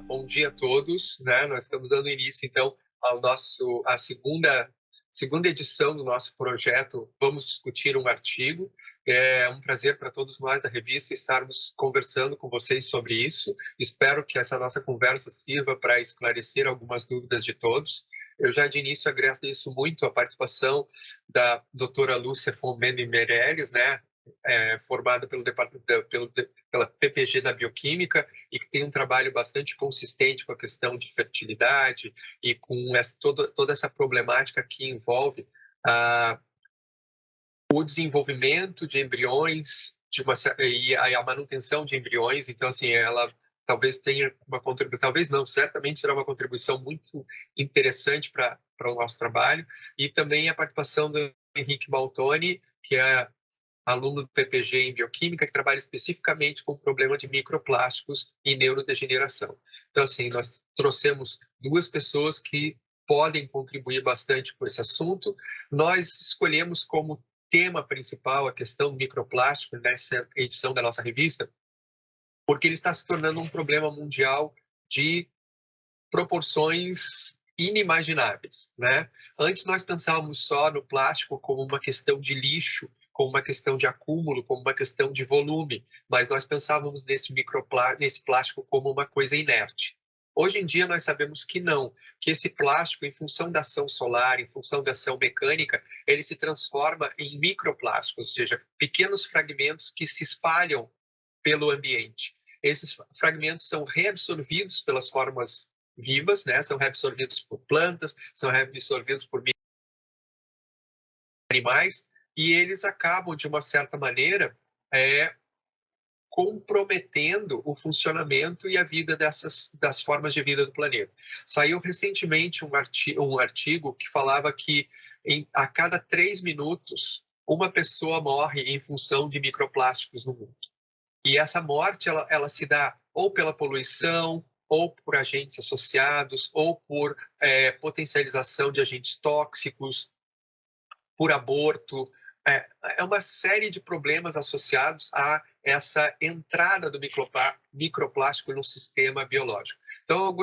Bom dia a todos, né? Nós estamos dando início, então, à segunda edição do nosso projeto Vamos Discutir um Artigo. É um prazer para todos nós da revista estarmos conversando com vocês sobre isso. Espero que essa nossa conversa sirva para esclarecer algumas dúvidas de todos. Eu já de início agradeço muito a participação da doutora Lúcia Fomene Meirelles, né? Formada pela PPG da Bioquímica e que tem um trabalho bastante consistente com a questão de fertilidade e com toda essa problemática que envolve o desenvolvimento de embriões e a manutenção de embriões. Então, assim, ela talvez tenha uma contribuição, talvez não, certamente será uma contribuição muito interessante para o nosso trabalho. E também a participação do Henrique Maltoni, que é aluno do PPG em Bioquímica, que trabalha especificamente com o problema de microplásticos e neurodegeneração. Então, assim, nós trouxemos duas pessoas que podem contribuir bastante com esse assunto. Nós escolhemos como tema principal a questão do microplástico nessa edição da nossa revista, porque ele está se tornando um problema mundial de proporções inimagináveis, né? Antes nós pensávamos só no plástico como uma questão de lixo, como uma questão de acúmulo, como uma questão de volume, mas nós pensávamos nesse plástico como uma coisa inerte. Hoje em dia nós sabemos que não, que esse plástico, em função da ação solar, em função da ação mecânica, ele se transforma em microplásticos, ou seja, pequenos fragmentos que se espalham pelo ambiente. Esses fragmentos são reabsorvidos pelas formas vivas, né? São reabsorvidos por plantas, são reabsorvidos por animais, e eles acabam, de uma certa maneira, comprometendo o funcionamento e a vida das formas de vida do planeta. Saiu recentemente um artigo que falava que a cada 3 minutos, uma pessoa morre em função de microplásticos no mundo. E essa morte, ela se dá ou pela poluição, ou por agentes associados, ou por potencialização de agentes tóxicos, por aborto. É uma série de problemas associados a essa entrada do microplástico no sistema biológico. Então,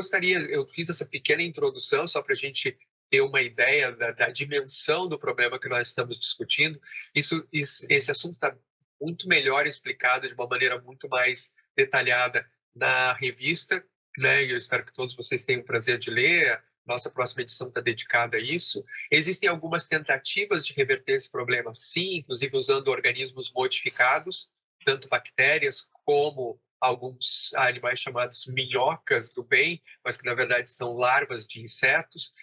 eu fiz essa pequena introdução só para a gente ter uma ideia da dimensão do problema que nós estamos discutindo. Esse assunto está muito melhor explicado de uma maneira muito mais detalhada na revista, né? E eu espero que todos vocês tenham o prazer de ler. Nossa próxima edição está dedicada a isso. Existem algumas tentativas de reverter esse problema, sim, inclusive usando organismos modificados, tanto bactérias como alguns animais chamados minhocas do bem, mas que na verdade são larvas de insetos,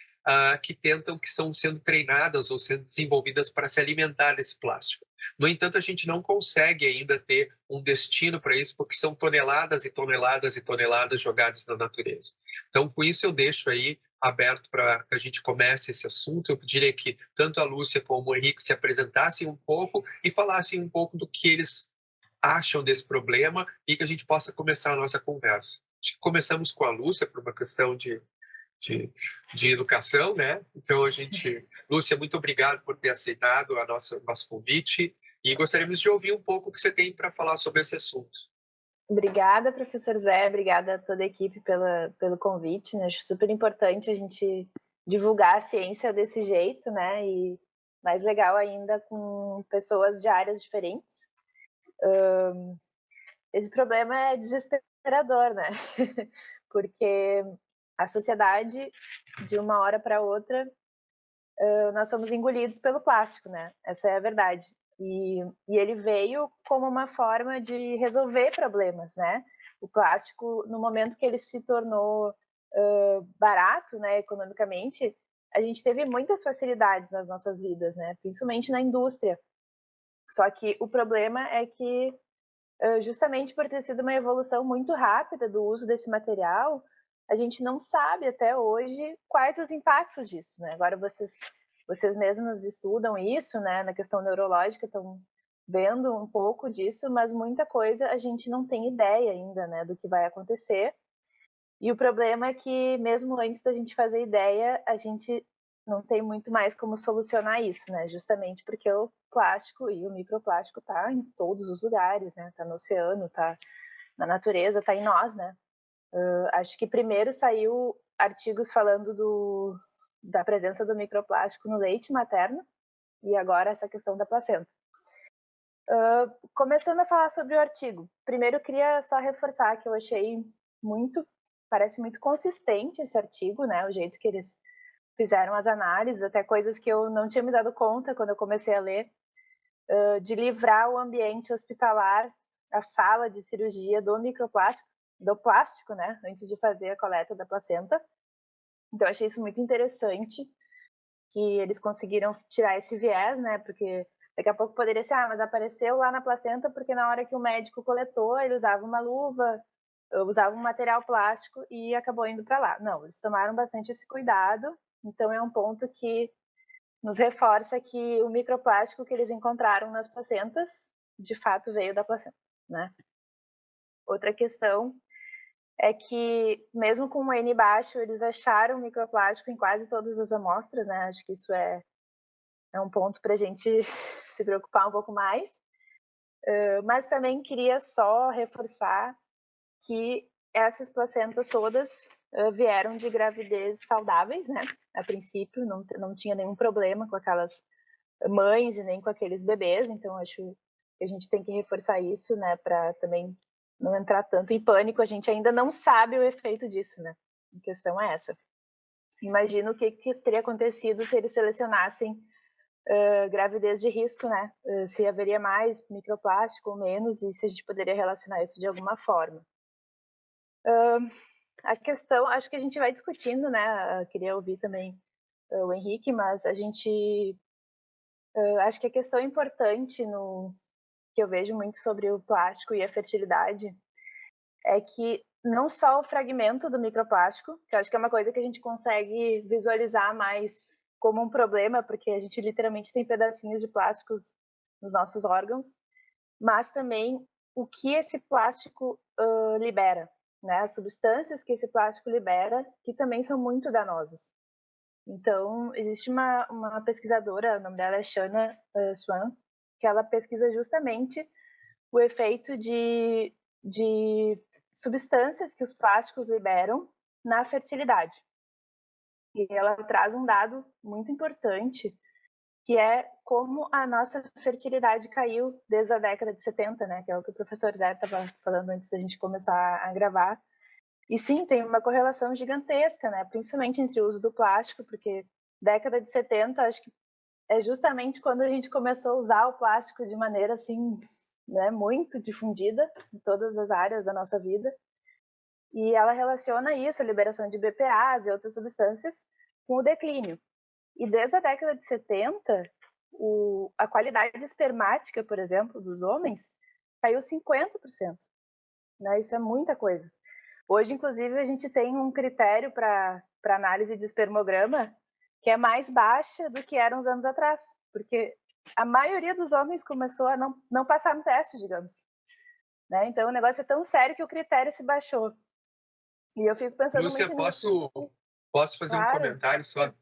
que estão sendo treinadas ou sendo desenvolvidas para se alimentar desse plástico. No entanto, a gente não consegue ainda ter um destino para isso, porque são toneladas e toneladas e toneladas jogadas na natureza. Então, com isso, eu deixo aí aberto para que a gente comece esse assunto. Eu pediria que tanto a Lúcia como o Henrique se apresentassem um pouco e falassem um pouco do que eles acham desse problema e que a gente possa começar a nossa conversa. Acho que começamos com a Lúcia por uma questão de, de educação, né? Então, Lúcia, muito obrigado por ter aceitado nosso convite e gostaríamos de ouvir um pouco o que você tem para falar sobre esse assunto. Obrigada, professor Zé, obrigada a toda a equipe pelo convite, né? Acho super importante a gente divulgar a ciência desse jeito, né? E mais legal ainda com pessoas de áreas diferentes. Esse problema é desesperador, né? Porque a sociedade, de uma hora para outra, nós somos engolidos pelo plástico, né? Essa é a verdade. E ele veio como uma forma de resolver problemas, né? O plástico, no momento que ele se tornou barato, né, economicamente, a gente teve muitas facilidades nas nossas vidas, né? Principalmente na indústria. Só que o problema é que, justamente por ter sido uma evolução muito rápida do uso desse material, a gente não sabe até hoje quais os impactos disso, né? Agora vocês mesmos estudam isso, né, na questão neurológica, estão vendo um pouco disso, mas muita coisa a gente não tem ideia ainda, né, do que vai acontecer. E o problema é que, mesmo antes da gente fazer ideia, a gente não tem muito mais como solucionar isso, né, justamente porque o plástico e o microplástico tá em todos os lugares, né, tá no oceano, tá na natureza, tá em nós, né. Acho que primeiro saiu artigos falando da presença do microplástico no leite materno e agora essa questão da placenta. Começando a falar sobre o artigo, primeiro eu queria só reforçar que eu achei parece muito consistente esse artigo, né? O jeito que eles fizeram as análises, até coisas que eu não tinha me dado conta quando eu comecei a ler, de livrar o ambiente hospitalar, a sala de cirurgia do microplástico, do plástico, né? Antes de fazer a coleta da placenta. Então, eu achei isso muito interessante, que eles conseguiram tirar esse viés, né? Porque daqui a pouco poderia ser, mas apareceu lá na placenta porque na hora que o médico coletou, ele usava uma luva, usava um material plástico e acabou indo para lá. Não, eles tomaram bastante esse cuidado, então é um ponto que nos reforça que o microplástico que eles encontraram nas placentas, de fato veio da placenta, né? Outra questão é que, mesmo com o N baixo, eles acharam microplástico em quase todas as amostras, né? Acho que isso é um ponto para a gente se preocupar um pouco mais. Mas também queria só reforçar que essas placentas todas vieram de gravidez saudáveis, né? A princípio, não tinha nenhum problema com aquelas mães e nem com aqueles bebês, então acho que a gente tem que reforçar isso, né? Para também não entrar tanto em pânico, a gente ainda não sabe o efeito disso, né? A questão é essa. Imagino o que teria acontecido se eles selecionassem gravidez de risco, né? Se haveria mais microplástico ou menos e se a gente poderia relacionar isso de alguma forma. A questão, acho que a gente vai discutindo, né? Eu queria ouvir também o Henrique, mas a gente acho que a questão importante que eu vejo muito sobre o plástico e a fertilidade é que não só o fragmento do microplástico, que eu acho que é uma coisa que a gente consegue visualizar mais como um problema, porque a gente literalmente tem pedacinhos de plásticos nos nossos órgãos, mas também o que esse plástico libera, né? As substâncias que esse plástico libera, que também são muito danosas. Então, existe uma pesquisadora, o nome dela é Shanna Swan, que ela pesquisa justamente o efeito de substâncias que os plásticos liberam na fertilidade. E ela traz um dado muito importante, que é como a nossa fertilidade caiu desde a década de 70, né? Que é o que o professor Zé estava falando antes da gente começar a gravar. E sim, tem uma correlação gigantesca, né? Principalmente entre o uso do plástico, porque década de 70, acho que é justamente quando a gente começou a usar o plástico de maneira assim, né, muito difundida em todas as áreas da nossa vida. E ela relaciona isso, a liberação de BPAs e outras substâncias, com o declínio. E desde a década de 70, a qualidade espermática, por exemplo, dos homens caiu 50%. Né? Isso é muita coisa. Hoje, inclusive, a gente tem um critério para análise de espermograma que é mais baixa do que era uns anos atrás, porque a maioria dos homens começou a não passar no teste, digamos. Né? Então, o negócio é tão sério que o critério se baixou. E eu fico pensando Lúcia, muito nisso. posso fazer um Claro. comentário só?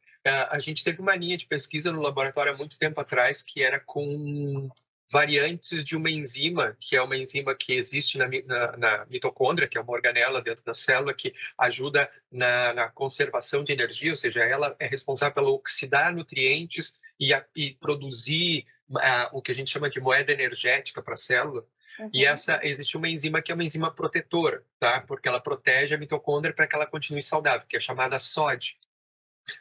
A gente teve uma linha de pesquisa no laboratório há muito tempo atrás que era com variantes de uma enzima, que é uma enzima que existe na mitocôndria, que é uma organela dentro da célula que ajuda na conservação de energia, ou seja, ela é responsável pelo oxidar nutrientes e produzir o que a gente chama de moeda energética para a célula. Uhum. E existe uma enzima que é uma enzima protetora, tá? Porque ela protege a mitocôndria para que ela continue saudável, que é chamada SOD.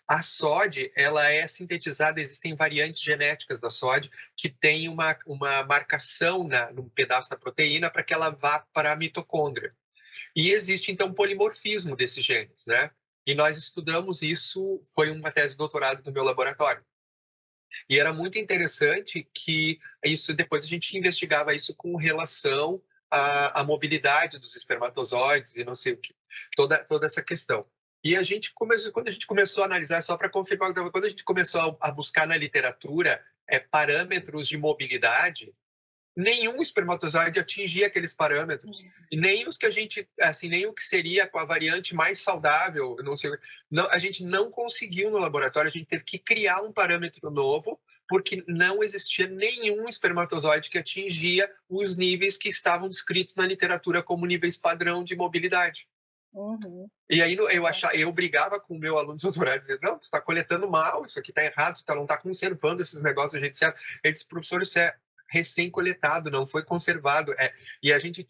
A SOD, ela é sintetizada, existem variantes genéticas da SOD que tem uma marcação num pedaço da proteína para que ela vá para a mitocôndria. E existe, então, polimorfismo desses genes, né? E nós estudamos isso, foi uma tese de doutorado no meu laboratório. E era muito interessante que isso depois a gente investigava isso com relação à mobilidade dos espermatozoides e não sei o que, toda essa questão. E quando a gente começou a analisar, só para confirmar, quando a gente começou a buscar na literatura parâmetros de mobilidade, nenhum espermatozoide atingia aqueles parâmetros. E nem os que a gente, assim, nem o que seria com a variante mais saudável, não sei, não, a gente não conseguiu no laboratório, a gente teve que criar um parâmetro novo, porque não existia nenhum espermatozoide que atingia os níveis que estavam descritos na literatura como níveis padrão de mobilidade. Uhum. E aí eu brigava com o meu aluno de doutorado, dizendo, não, tu está coletando mal, isso aqui está errado, tu não está conservando esses negócios do jeito certo. Ele disse, professor, isso é recém-coletado, não foi conservado. E a gente,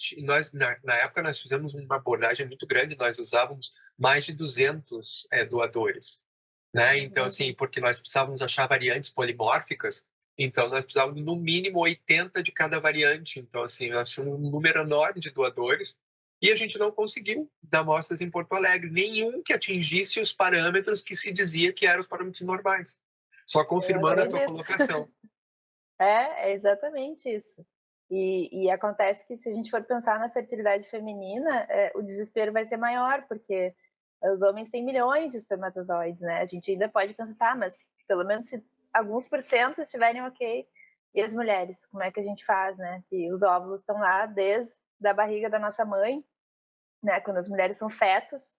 na época, nós fizemos uma abordagem muito grande, nós usávamos mais de 200 doadores, né? Então, assim, porque nós precisávamos achar variantes polimórficas, então nós precisávamos, no mínimo, 80 de cada variante. Então, assim, nós tínhamos um número enorme de doadores, e a gente não conseguiu dar amostras em Porto Alegre, nenhum que atingisse os parâmetros que se dizia que eram os parâmetros normais. Só confirmando a tua colocação. É exatamente isso. E acontece que, se a gente for pensar na fertilidade feminina, o desespero vai ser maior, porque os homens têm milhões de espermatozoides, né? A gente ainda pode pensar, tá, mas pelo menos se alguns porcentos estiverem ok, e as mulheres, como é que a gente faz, né? Que os óvulos estão lá desde a barriga da nossa mãe, né? Quando as mulheres são fetos,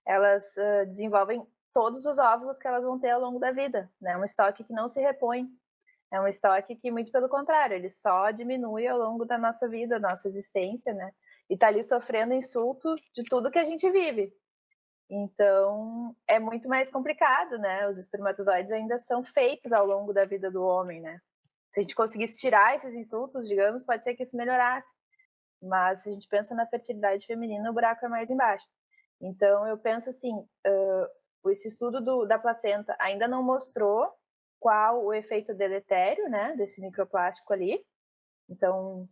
elas desenvolvem todos os óvulos que elas vão ter ao longo da vida, né? Um estoque que não se repõe. É um estoque que, muito pelo contrário, ele só diminui ao longo da nossa vida, nossa existência, né? E tá ali sofrendo insulto de tudo que a gente vive. Então, é muito mais complicado, né? Os espermatozoides ainda são feitos ao longo da vida do homem, né? Se a gente conseguisse tirar esses insultos, digamos, pode ser que isso melhorasse. Mas, se a gente pensa na fertilidade feminina, o buraco é mais embaixo. Então, eu penso assim, esse estudo da placenta ainda não mostrou qual o efeito deletério, né, desse microplástico ali. Então,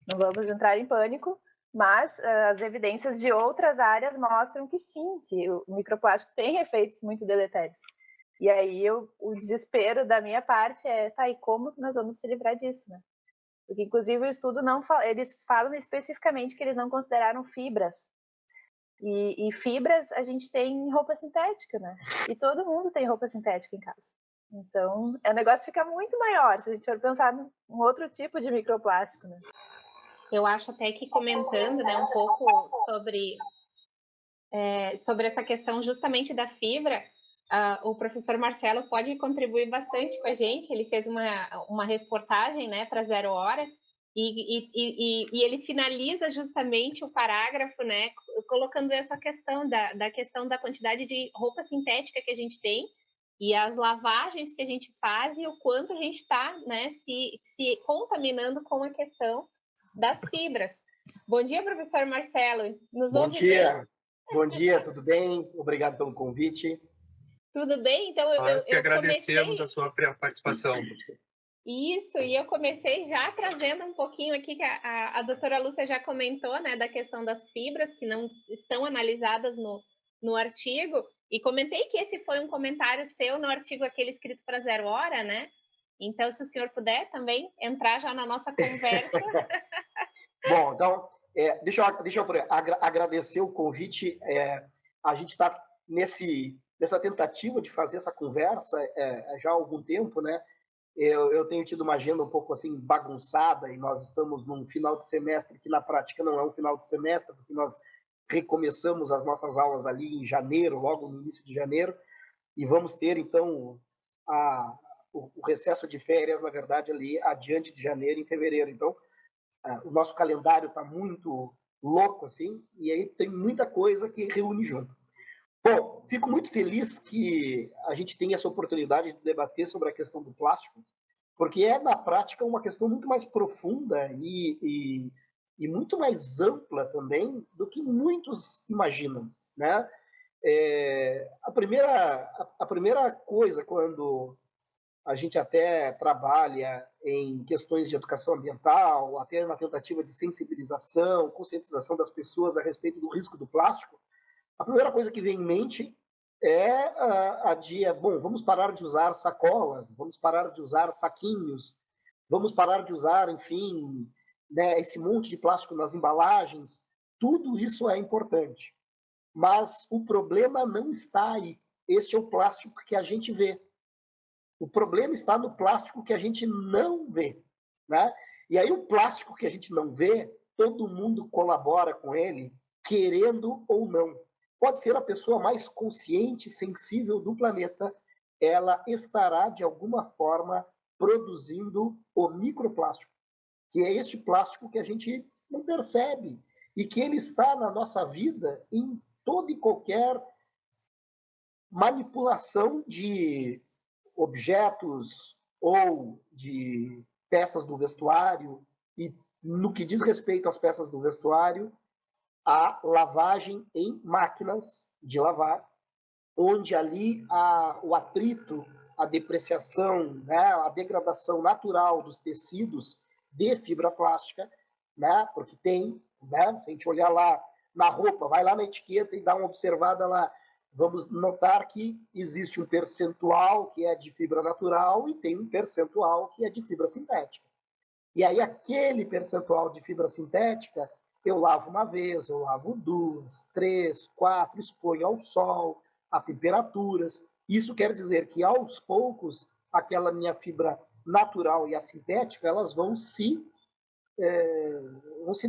não vamos entrar em pânico, mas as evidências de outras áreas mostram que sim, que o microplástico tem efeitos muito deletérios. E aí o desespero da minha parte é, tá, e como nós vamos se livrar disso, né? Porque, inclusive, o estudo não fala, eles falam especificamente que eles não consideraram fibras. E fibras a gente tem em roupa sintética, né? E todo mundo tem roupa sintética em casa. Então, o negócio fica muito maior se a gente for pensar num outro tipo de microplástico, né? Eu acho até que, comentando, né, um pouco sobre essa questão justamente da fibra, o professor Marcelo pode contribuir bastante com a gente. Ele fez uma reportagem, né, para Zero Hora, e ele finaliza justamente o parágrafo, né, colocando essa questão da questão da quantidade de roupa sintética que a gente tem e as lavagens que a gente faz e o quanto a gente está, né, se contaminando com a questão das fibras. Bom dia, professor Marcelo. Nos ouve bem? Bom dia, tudo bem? Obrigado pelo convite. Tudo bem? Então, Nós que agradecemos comecei... a sua participação, professor. Isso, e eu comecei já trazendo um pouquinho aqui, que a doutora Lúcia já comentou, né, da questão das fibras, que não estão analisadas no artigo, e comentei que esse foi um comentário seu no artigo aquele escrito para Zero Hora, né? Então, se o senhor puder também entrar já na nossa conversa. Bom, então, deixa eu agradecer o convite. A gente está nessa tentativa de fazer essa conversa já há algum tempo, né? Eu tenho tido uma agenda um pouco assim bagunçada e nós estamos num final de semestre que na prática não é um final de semestre, porque nós recomeçamos as nossas aulas ali em janeiro, logo no início de janeiro, e vamos ter então o recesso de férias, na verdade, ali adiante de janeiro, em fevereiro. Então, o nosso calendário está muito louco, assim, e aí tem muita coisa que reúne junto. Bom, fico muito feliz que a gente tenha essa oportunidade de debater sobre a questão do plástico, porque é, na prática, uma questão muito mais profunda e muito mais ampla também do que muitos imaginam, né? A primeira coisa, quando a gente até trabalha em questões de educação ambiental, até na tentativa de sensibilização, conscientização das pessoas a respeito do risco do plástico, a primeira coisa que vem em mente é bom, vamos parar de usar sacolas, vamos parar de usar saquinhos, vamos parar de usar, enfim, né, esse monte de plástico nas embalagens. Tudo isso é importante. Mas o problema não está aí. Este é o plástico que a gente vê. O problema está no plástico que a gente não vê, né? E aí o plástico que a gente não vê, todo mundo colabora com ele, querendo ou não. Pode ser a pessoa mais consciente, sensível do planeta, ela estará de alguma forma produzindo o microplástico, que é este plástico que a gente não percebe e que ele está na nossa vida em toda e qualquer manipulação de objetos ou de peças do vestuário, e no que diz respeito às peças do vestuário, a lavagem em máquinas de lavar, onde ali o atrito, a depreciação, né, a degradação natural dos tecidos de fibra plástica, né, porque tem, né, se a gente olhar lá na roupa, vai lá na etiqueta e dá uma observada lá, vamos notar que existe um percentual que é de fibra natural e tem um percentual que é de fibra sintética. E aí aquele percentual de fibra sintética, eu lavo uma vez, eu lavo 2, 3, 4, exponho ao sol, a temperaturas. Isso quer dizer que, aos poucos, aquela minha fibra natural e a sintética, elas vão se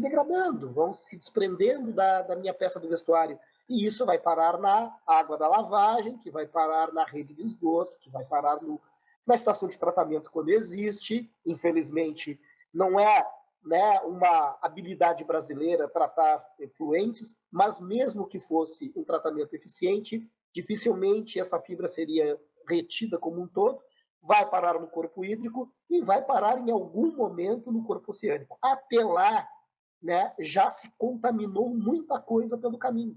degradando, vão se desprendendo da minha peça do vestuário. E isso vai parar na água da lavagem, que vai parar na rede de esgoto, que vai parar na estação de tratamento quando existe. Infelizmente, não é, né, uma habilidade brasileira tratar efluentes, mas mesmo que fosse um tratamento eficiente, dificilmente essa fibra seria retida como um todo, vai parar no corpo hídrico e vai parar em algum momento no corpo oceânico. Até lá, né, já se contaminou muita coisa pelo caminho.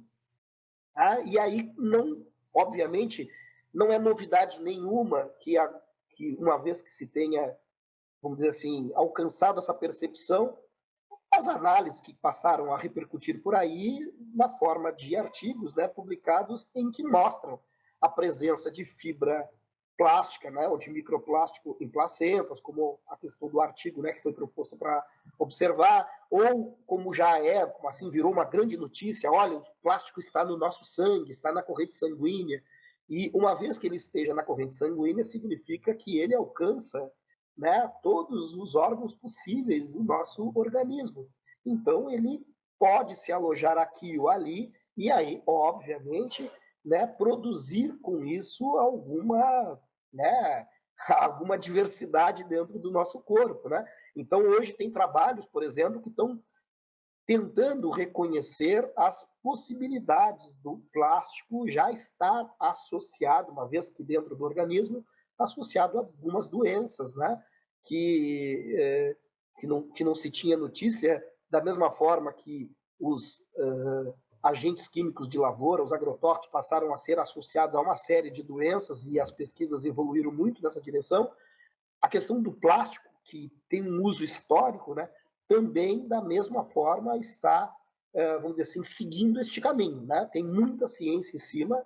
Tá? E aí, não, obviamente, não é novidade nenhuma que uma vez que se tenha, vamos dizer assim, alcançado essa percepção, as análises que passaram a repercutir por aí na forma de artigos, né, publicados em que mostram a presença de fibra plástica, né, ou de microplástico em placentas, como a questão do artigo, né, que foi proposto para observar, ou como já como assim virou uma grande notícia, olha, o plástico está no nosso sangue, está na corrente sanguínea, e uma vez que ele esteja na corrente sanguínea, significa que ele alcança, né, todos os órgãos possíveis do nosso organismo. Então, ele pode se alojar aqui ou ali, e aí, obviamente, né, produzir com isso alguma, né, alguma diversidade dentro do nosso corpo. Né? Então, hoje tem trabalhos, por exemplo, que estão tentando reconhecer as possibilidades do plástico já estar associado, uma vez que dentro do organismo, associado a algumas doenças, né? que não se tinha notícia, da mesma forma que os agentes químicos de lavoura, os agrotóxicos, passaram a ser associados a uma série de doenças e as pesquisas evoluíram muito nessa direção. A questão do plástico, que tem um uso histórico, né, também, da mesma forma, está, vamos dizer assim, seguindo este caminho. Né? Tem muita ciência em cima,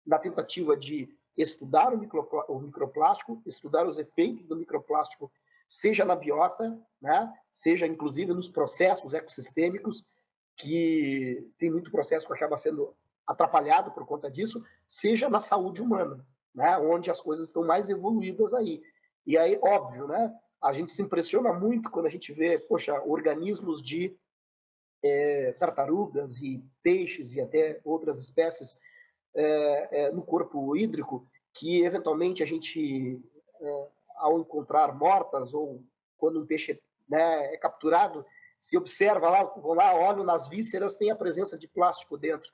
na tentativa de estudar o microplástico, estudar os efeitos do microplástico, seja na biota, né, seja, inclusive, nos processos ecossistêmicos, que tem muito processo que acaba sendo atrapalhado por conta disso, seja na saúde humana, né, onde as coisas estão mais evoluídas aí. E aí, óbvio, né, a gente se impressiona muito quando a gente vê, poxa, organismos de tartarugas e peixes e até outras espécies no corpo hídrico, que eventualmente a gente, ao encontrar mortas ou quando um peixe, né, é capturado, se observa lá, vão lá, olham nas vísceras, tem a presença de plástico dentro.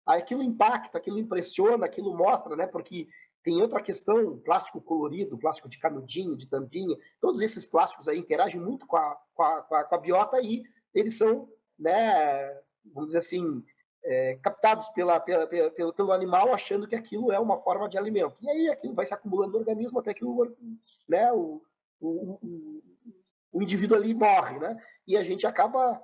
Aí aquilo impacta, aquilo impressiona, aquilo mostra, né, porque tem outra questão, plástico colorido, plástico de canudinho, de tampinha, todos esses plásticos aí interagem muito com a biota e eles são, né, vamos dizer assim, captados pelo animal, achando que aquilo é uma forma de alimento. E aí aquilo vai se acumulando no organismo até que né, o indivíduo ali morre. Né? E a gente acaba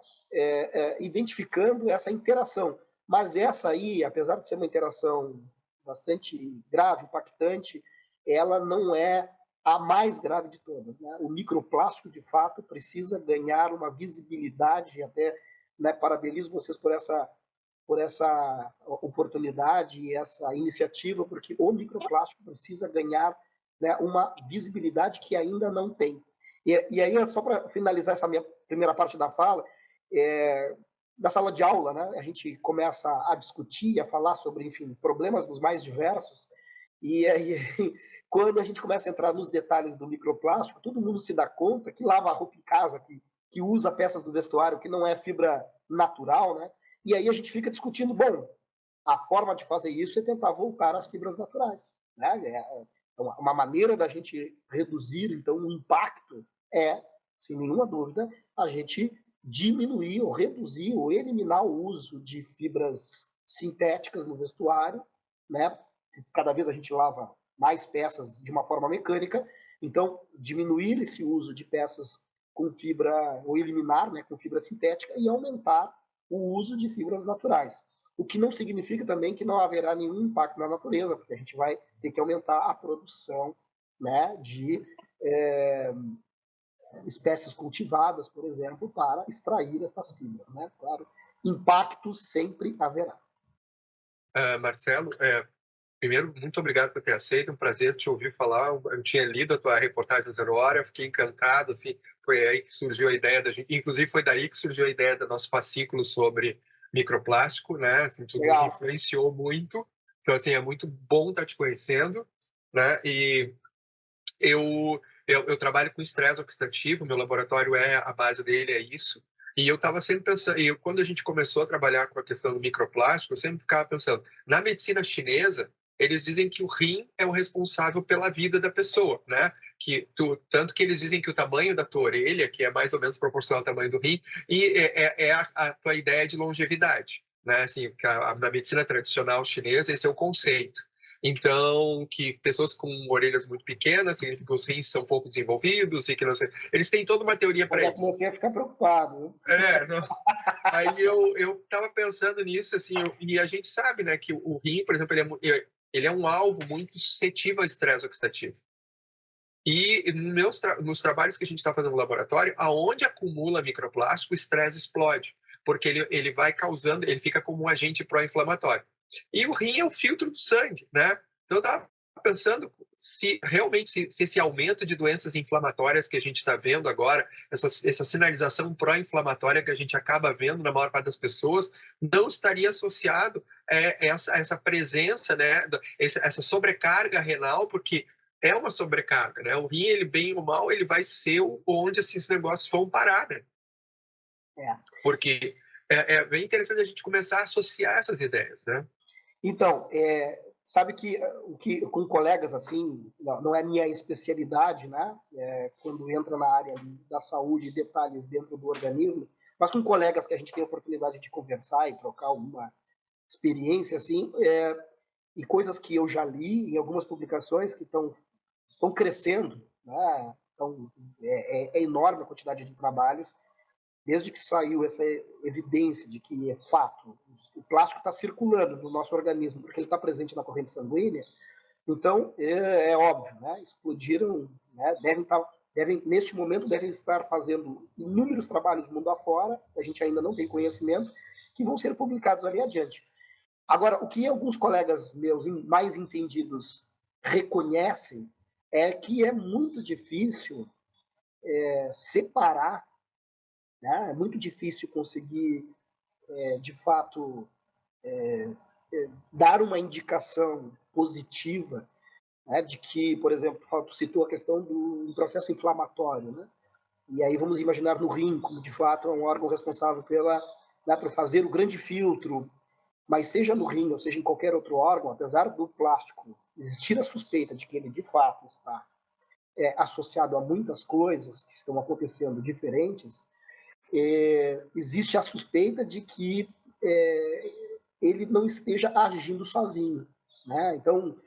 identificando essa interação. Mas essa aí, apesar de ser uma interação bastante grave, impactante, ela não é a mais grave de todas. Né? O microplástico, de fato, precisa ganhar uma visibilidade, e até, né, parabenizo vocês por essa oportunidade e essa iniciativa, porque o microplástico precisa ganhar, né, uma visibilidade que ainda não tem. E aí, só para finalizar essa minha primeira parte da fala, da sala de aula, né, a gente começa a discutir, a falar sobre, enfim, problemas dos mais diversos, e aí, quando a gente começa a entrar nos detalhes do microplástico, todo mundo se dá conta que lava a roupa em casa, que usa peças do vestuário que não é fibra natural, né? E aí a gente fica discutindo, bom, a forma de fazer isso é tentar voltar às fibras naturais, né? Uma maneira da gente reduzir, então, o impacto é, sem nenhuma dúvida, a gente diminuir ou reduzir ou eliminar o uso de fibras sintéticas no vestuário, né? Cada vez a gente lava mais peças de uma forma mecânica, então diminuir esse uso de peças com fibra, ou eliminar, né, com fibra sintética, e aumentar o uso de fibras naturais. O que não significa também que não haverá nenhum impacto na natureza, porque a gente vai ter que aumentar a produção, né, de espécies cultivadas, por exemplo, para extrair estas fibras, né? Claro, impacto sempre haverá. Marcelo, primeiro, muito obrigado por ter aceito, é um prazer te ouvir falar. Eu tinha lido a tua reportagem da Zero Hora, fiquei encantado, assim, foi aí que surgiu a ideia da gente, inclusive foi daí que surgiu a ideia do nosso fascículo sobre microplástico, né? Assim, tudo nos influenciou muito. Então, assim, é muito bom estar te conhecendo, né? E eu trabalho com estresse oxidativo, meu laboratório a base dele é isso. E eu estava sempre pensando, quando a gente começou a trabalhar com a questão do microplástico, eu sempre ficava pensando, na medicina chinesa, eles dizem que o rim é o responsável pela vida da pessoa, né? Tanto que eles dizem que o tamanho da tua orelha, que é mais ou menos proporcional ao tamanho do rim, e é a tua ideia de longevidade, né? Assim, na medicina tradicional chinesa, esse é o conceito. Então, que pessoas com orelhas muito pequenas significa que os rins são pouco desenvolvidos e que não sei. Eles têm toda uma teoria para isso. Eu comecei a ficar preocupado. Não. Aí eu estava pensando nisso, assim, e a gente sabe, né, que o rim, por exemplo, ele é um alvo muito suscetível ao estresse oxidativo. E nos trabalhos que a gente está fazendo no laboratório, aonde acumula microplástico, o estresse explode, porque ele vai causando, ele fica como um agente pró-inflamatório. E o rim é o filtro do sangue, né? Então eu estava pensando se realmente se esse aumento de doenças inflamatórias que a gente está vendo agora, essa sinalização pró-inflamatória que a gente acaba vendo na maior parte das pessoas, não estaria associado a essa presença, né? Essa sobrecarga renal, porque é uma sobrecarga, né? O rim, ele bem ou mal, ele vai ser onde esses negócios vão parar, né? Porque é bem interessante a gente começar a associar essas ideias, né? Então, sabe que com colegas assim, não é minha especialidade, né? Quando entra na área da saúde e detalhes dentro do organismo, mas com colegas que a gente tem a oportunidade de conversar e trocar alguma experiência assim, e coisas que eu já li em algumas publicações que estão crescendo, né? Então, é enorme a quantidade de trabalhos. Desde que saiu essa evidência de que é fato, o plástico está circulando no nosso organismo, porque ele está presente na corrente sanguínea, então é óbvio, né? Explodiram, né? Neste momento, devem estar fazendo inúmeros trabalhos mundo afora, a gente ainda não tem conhecimento, que vão ser publicados ali adiante. Agora, o que alguns colegas meus mais entendidos reconhecem é que é muito difícil separar, né? É muito difícil conseguir, de fato, dar uma indicação positiva, né, de que, por exemplo, tu citou a questão do processo inflamatório, né? E aí vamos imaginar no rim, como de fato é um órgão responsável por fazer o grande filtro, mas seja no rim ou seja em qualquer outro órgão, apesar do plástico existir a suspeita de que ele de fato está associado a muitas coisas que estão acontecendo diferentes, existe a suspeita de que ele não esteja agindo sozinho, né? Então,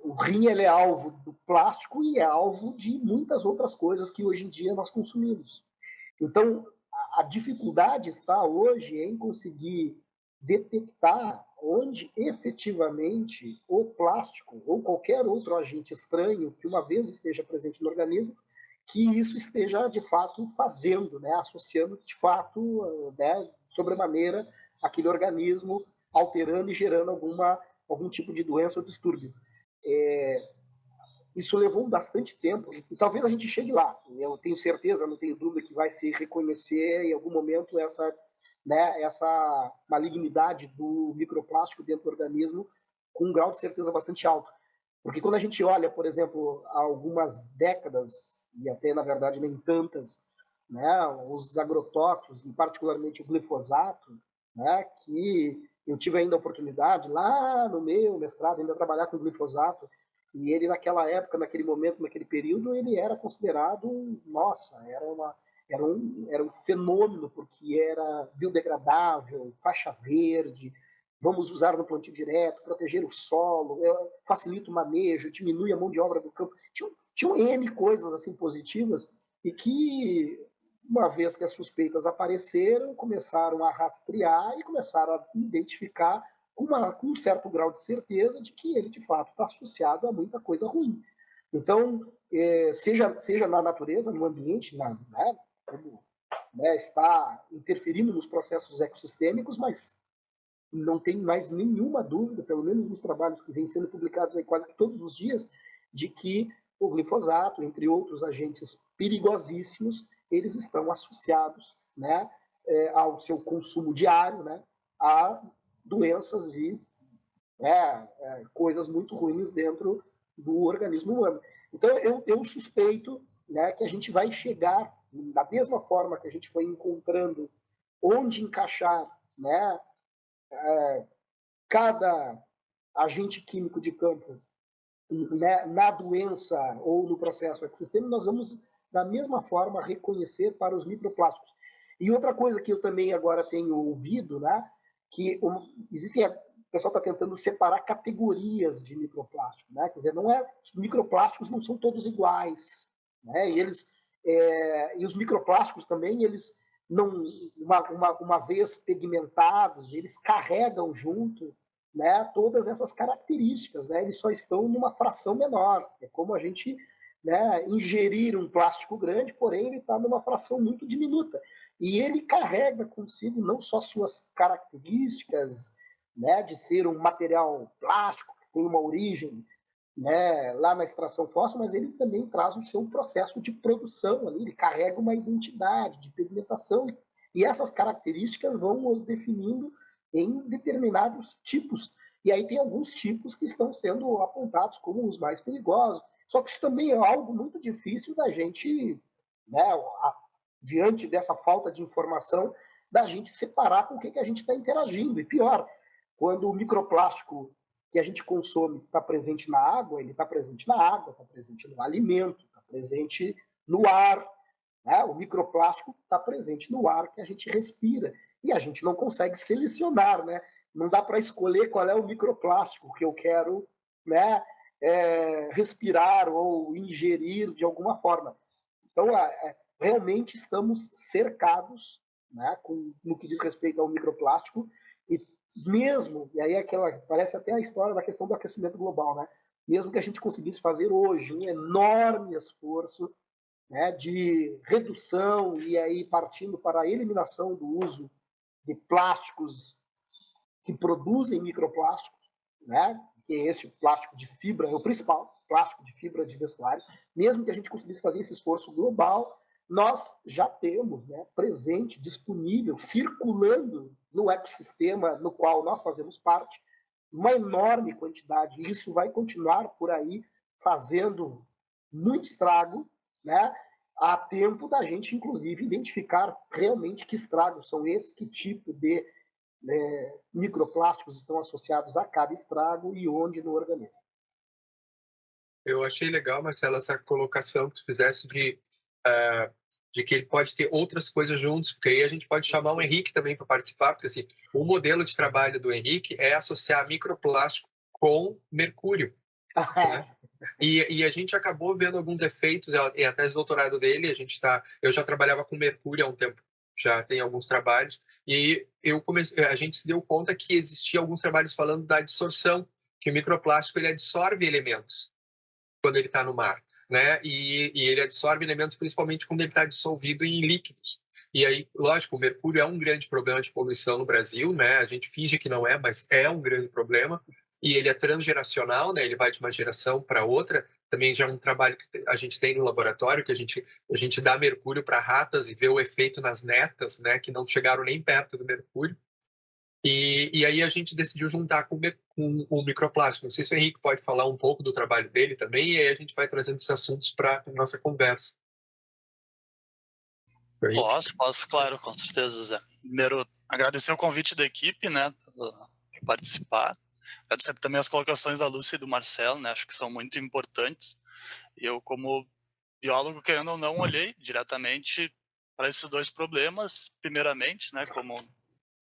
o rim ele é alvo do plástico e é alvo de muitas outras coisas que hoje em dia nós consumimos. Então, a dificuldade está hoje em conseguir detectar onde efetivamente o plástico ou qualquer outro agente estranho que uma vez esteja presente no organismo, que isso esteja de fato fazendo, né, associando de fato, né, sobremaneira aquele organismo, alterando e gerando algum tipo de doença ou distúrbio. Isso levou bastante tempo e talvez a gente chegue lá. Eu tenho certeza, não tenho dúvida que vai se reconhecer em algum momento essa malignidade do microplástico dentro do organismo com um grau de certeza bastante alto. Porque quando a gente olha, por exemplo, há algumas décadas, e até na verdade nem tantas, né, os agrotóxicos, e particularmente o glifosato, né, que eu tive ainda a oportunidade, lá no meu mestrado, ainda trabalhar com glifosato, e ele naquela época, naquele momento, naquele período, ele era considerado, nossa, era um fenômeno, porque era biodegradável, faixa verde, vamos usar no plantio direto, proteger o solo, facilita o manejo, diminui a mão de obra do campo. Tinham N coisas assim positivas e que, uma vez que as suspeitas apareceram, começaram a rastrear e começaram a identificar com um certo grau de certeza de que ele, de fato, está associado a muita coisa ruim. Então, seja na natureza, no ambiente, como está interferindo nos processos ecossistêmicos, mas não tem mais nenhuma dúvida, pelo menos nos trabalhos que vêm sendo publicados aí quase que todos os dias, de que o glifosato, entre outros agentes perigosíssimos, eles estão associados, né, ao seu consumo diário, né, a doenças e coisas muito ruins dentro do organismo humano. Então, eu suspeito, né, que a gente vai chegar, da mesma forma que a gente foi encontrando onde encaixar, né, cada agente químico de campo, né, na doença ou no processo ecossistêmico, nós vamos, da mesma forma, reconhecer para os microplásticos. E outra coisa que eu também agora tenho ouvido, né, que existem, o pessoal está tentando separar categorias de microplástico, né? Quer dizer, os microplásticos não são todos iguais, né? E os microplásticos também, eles não, uma vez pigmentados, eles carregam junto, né, todas essas características, né? Eles só estão numa fração menor. É como a gente, né, ingerir um plástico grande, porém ele está numa fração muito diminuta. E ele carrega consigo não só suas características, né, de ser um material plástico que tem uma origem, né, lá na extração fóssil, mas ele também traz o seu processo de produção ali, ele carrega uma identidade de pigmentação, e essas características vão nos definindo em determinados tipos. E aí tem alguns tipos que estão sendo apontados como os mais perigosos. Só que isso também é algo muito difícil da gente, né, diante dessa falta de informação, da gente separar com o que a gente está interagindo. E pior, quando o microplástico que a gente consome está presente na água, ele está presente na água, está presente no alimento, está presente no ar. Né? O microplástico está presente no ar que a gente respira. E a gente não consegue selecionar, né? Não dá para escolher qual é o microplástico que eu quero, né, respirar ou ingerir de alguma forma. Então, realmente estamos cercados, né, no que diz respeito ao microplástico, e mesmo, e aí parece até a história da questão do aquecimento global, né? Mesmo que a gente conseguisse fazer hoje um enorme esforço, né, de redução e aí partindo para a eliminação do uso de plásticos que produzem microplásticos, né? Que é esse plástico de fibra, é o principal, plástico de fibra de vestuário. Mesmo que a gente conseguisse fazer esse esforço global, nós já temos, né, presente, disponível, circulando no ecossistema no qual nós fazemos parte, uma enorme quantidade. E isso vai continuar por aí fazendo muito estrago, né? Há tempo da gente, inclusive, identificar realmente que estragos são esses, que tipo de microplásticos estão associados a cada estrago e onde no organismo. Eu achei legal, Marcelo, essa colocação que tu fizesse de que ele pode ter outras coisas juntos, porque aí a gente pode chamar o Henrique também para participar, porque assim, o modelo de trabalho do Henrique é associar microplástico com mercúrio. Né? E a gente acabou vendo alguns efeitos, e a tese de doutorado dele, eu já trabalhava com mercúrio há um tempo, já tem alguns trabalhos, e a gente se deu conta que existia alguns trabalhos falando da absorção, que o microplástico ele absorve elementos quando ele está no mar, né? E ele absorve elementos principalmente quando ele está dissolvido em líquidos. E aí, lógico, o mercúrio é um grande problema de poluição no Brasil, né? A gente finge que não é, mas é um grande problema. E ele é transgeracional, né? Ele vai de uma geração para outra. Também já é um trabalho que a gente tem no laboratório, que a gente dá mercúrio para ratas e vê o efeito nas netas, né? Que não chegaram nem perto do mercúrio. E aí a gente decidiu juntar com o microplástico. Não sei se o Henrique pode falar um pouco do trabalho dele também, e aí a gente vai trazendo esses assuntos para a nossa conversa. Posso, claro, com certeza, Zé. Primeiro, agradecer o convite da equipe, né, por participar. Agradecer também as colocações da Lúcia e do Marcelo, né, acho que são muito importantes. E eu, como biólogo, querendo ou não, olhei diretamente para esses dois problemas, primeiramente, né, como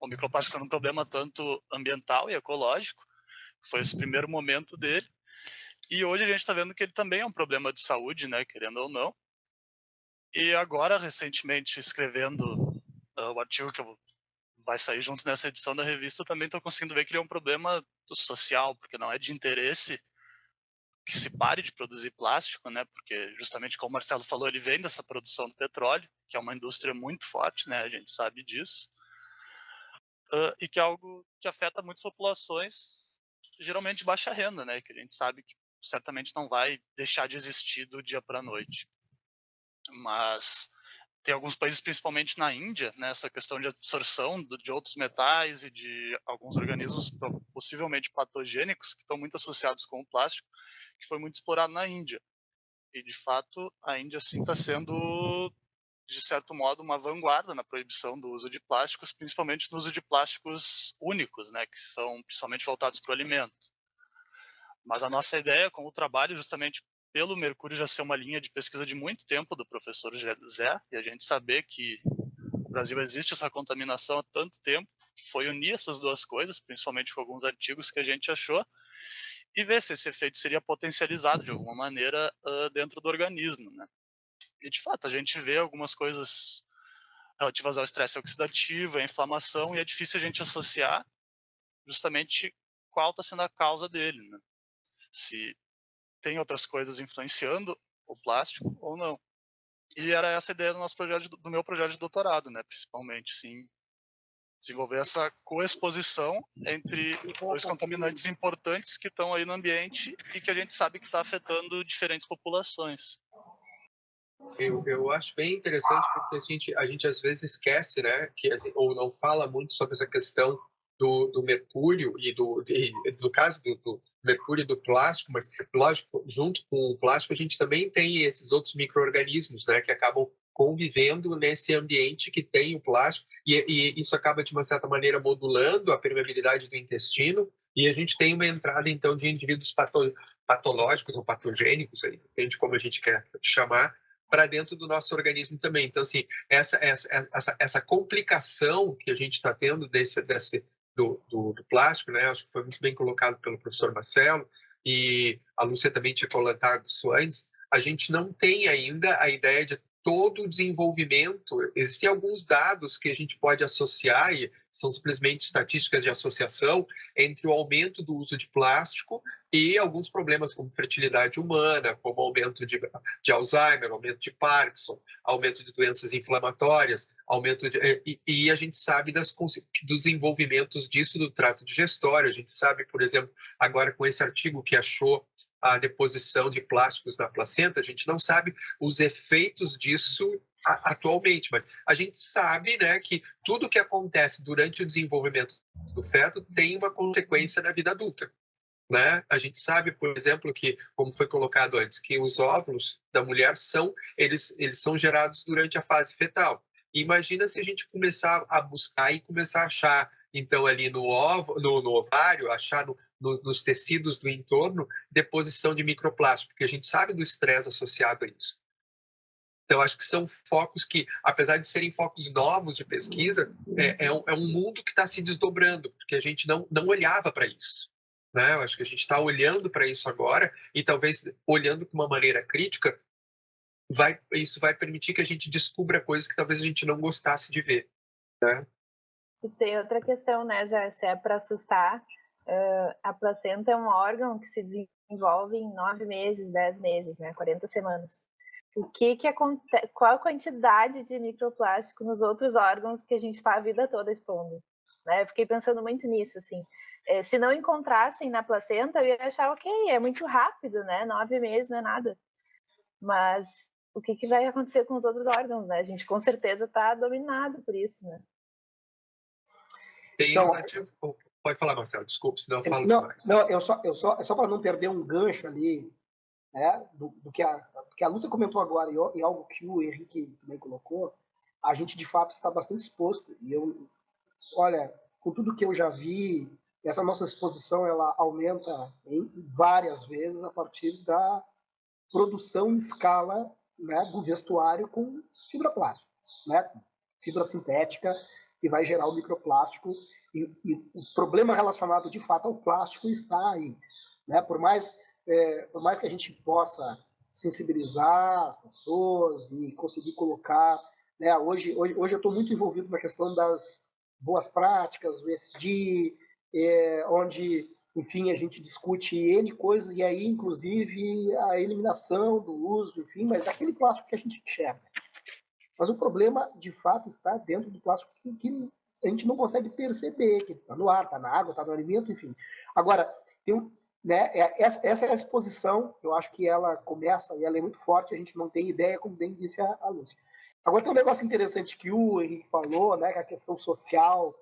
o microplástico sendo um problema tanto ambiental e ecológico, foi esse primeiro momento dele. E hoje a gente está vendo que ele também é um problema de saúde, né, querendo ou não. E agora, recentemente, escrevendo o artigo que vai sair junto nessa edição da revista, eu também estou conseguindo ver que ele é um problema social, porque não é de interesse que se pare de produzir plástico, né? Porque justamente como o Marcelo falou, ele vem dessa produção do petróleo, que é uma indústria muito forte, né? A gente sabe disso. E que é algo que afeta muitas populações, geralmente de baixa renda, né? Que a gente sabe que certamente não vai deixar de existir do dia para a noite. Mas tem alguns países, principalmente na Índia, né, essa questão de absorção de outros metais e de alguns organismos possivelmente patogênicos que estão muito associados com o plástico, que foi muito explorado na Índia. E, de fato, a Índia, assim, está sendo, de certo modo, uma vanguarda na proibição do uso de plásticos, principalmente no uso de plásticos únicos, né, que são principalmente voltados para o alimento. Mas a nossa ideia com o trabalho, justamente pelo mercúrio já ser uma linha de pesquisa de muito tempo do professor Zé, e a gente saber que no Brasil existe essa contaminação há tanto tempo, foi unir essas duas coisas, principalmente com alguns artigos que a gente achou, e ver se esse efeito seria potencializado de alguma maneira dentro do organismo, né? E, de fato, a gente vê algumas coisas relativas ao estresse oxidativo, à inflamação, e é difícil a gente associar justamente qual está sendo a causa dele, né? Se tem outras coisas influenciando o plástico ou não. E era essa a ideia do nosso projeto, do meu projeto de doutorado, né? Principalmente, sim, desenvolver essa coexposição entre dois contaminantes importantes que estão aí no ambiente e que a gente sabe que está afetando diferentes populações. Eu acho bem interessante porque a gente às vezes esquece, né, que, assim, ou não fala muito sobre essa questão do mercúrio e do caso do mercúrio e do plástico, mas, lógico, junto com o plástico a gente também tem esses outros micro-organismos, né, que acabam convivendo nesse ambiente que tem o plástico e isso acaba, de uma certa maneira, modulando a permeabilidade do intestino e a gente tem uma entrada, então, de indivíduos patológicos ou patogênicos, aí, depende de como a gente quer chamar, para dentro do nosso organismo também. Então, assim, essa complicação que a gente está tendo do plástico, né? Acho que foi muito bem colocado pelo professor Marcelo, e a Lúcia também tinha colocado isso antes, a gente não tem ainda a ideia de todo o desenvolvimento. Existem alguns dados que a gente pode associar, e são simplesmente estatísticas de associação, entre o aumento do uso de plástico e alguns problemas como fertilidade humana, como aumento de Alzheimer, aumento de Parkinson, aumento de doenças inflamatórias, e a gente sabe dos desenvolvimentos disso do trato digestório. A gente sabe, por exemplo, agora com esse artigo que achou a deposição de plásticos na placenta, a gente não sabe os efeitos disso atualmente, mas a gente sabe, né, que tudo que acontece durante o desenvolvimento do feto tem uma consequência na vida adulta. Né? A gente sabe, por exemplo, que, como foi colocado antes, que os óvulos da mulher eles são gerados durante a fase fetal. Imagina se a gente começar a buscar e começar a achar, então, ali no ovário, achar nos tecidos do entorno, deposição de microplástico, porque a gente sabe do estresse associado a isso. Então, acho que são focos que, apesar de serem focos novos de pesquisa, é um mundo que está se desdobrando, porque a gente não olhava para isso. Né? Eu acho que a gente está olhando para isso agora e talvez olhando com uma maneira crítica, isso vai permitir que a gente descubra coisas que talvez a gente não gostasse de ver. Né? E tem outra questão, né, Zé? Se é para assustar, a placenta é um órgão que se desenvolve em 9 meses, 10 meses, né, 40 semanas. O que acontece? Qual a quantidade de microplástico nos outros órgãos que a gente está a vida toda expondo? Né? Eu fiquei pensando muito nisso, assim. Se não encontrassem na placenta, eu ia achar, ok, é muito rápido, né? 9 meses não é nada. Mas o que vai acontecer com os outros órgãos, né? A gente com certeza está dominado por isso, né? Então, pode falar, Marcelo, desculpe, senão eu falo demais. Não, só para não perder um gancho ali, né, do que a Lúcia comentou agora e algo que o Henrique também colocou, a gente de fato está bastante exposto, e eu olha, com tudo que eu já vi, essa nossa exposição ela aumenta em várias vezes a partir da produção em escala, né, do vestuário com fibra plástica, né, fibra sintética, que vai gerar o microplástico, e o problema relacionado de fato ao plástico está aí, né? Por mais que a gente possa sensibilizar as pessoas e conseguir colocar, né? Hoje eu estou muito envolvido na questão das boas práticas, o ESG, onde, enfim, a gente discute N coisas, e aí, inclusive, a eliminação do uso, enfim, mas daquele plástico que a gente enxerga. Mas o problema, de fato, está dentro do plástico que a gente não consegue perceber, que está no ar, está na água, está no alimento, enfim. Agora, né, essa é a exposição, eu acho que ela começa, e ela é muito forte, a gente não tem ideia, como bem disse a Lúcia. Agora, tem um negócio interessante que o Henrique falou, né, que é a questão social,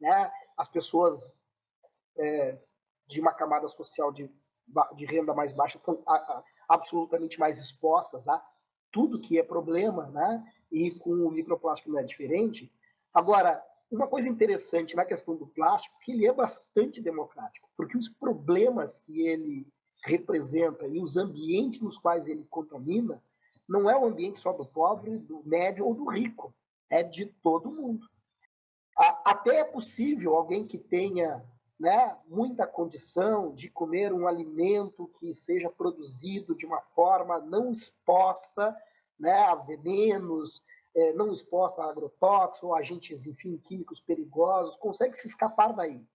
né, as pessoas de uma camada social de renda mais baixa estão absolutamente mais expostas a tudo que é problema, né? E com o microplástico não é diferente. Agora, uma coisa interessante na questão do plástico, que ele é bastante democrático, porque os problemas que ele representa e os ambientes nos quais ele contamina não é o ambiente só do pobre, do médio ou do rico, é de todo mundo. Até é possível alguém que tenha, né, muita condição de comer um alimento que seja produzido de uma forma não exposta, né, a venenos, não exposta a agrotóxicos ou agentes, enfim, químicos perigosos, consegue se escapar daí,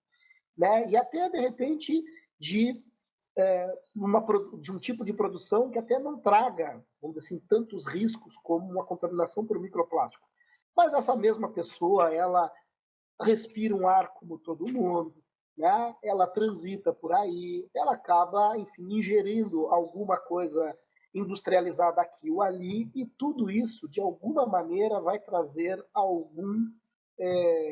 né? E até, de repente, de um tipo de produção que até não traga, vamos dizer assim, tantos riscos como uma contaminação por microplástico. Mas essa mesma pessoa, ela respira um ar como todo mundo, né? Ela transita por aí, ela acaba, enfim, ingerindo alguma coisa industrializada aqui ou ali, e tudo isso, de alguma maneira, vai trazer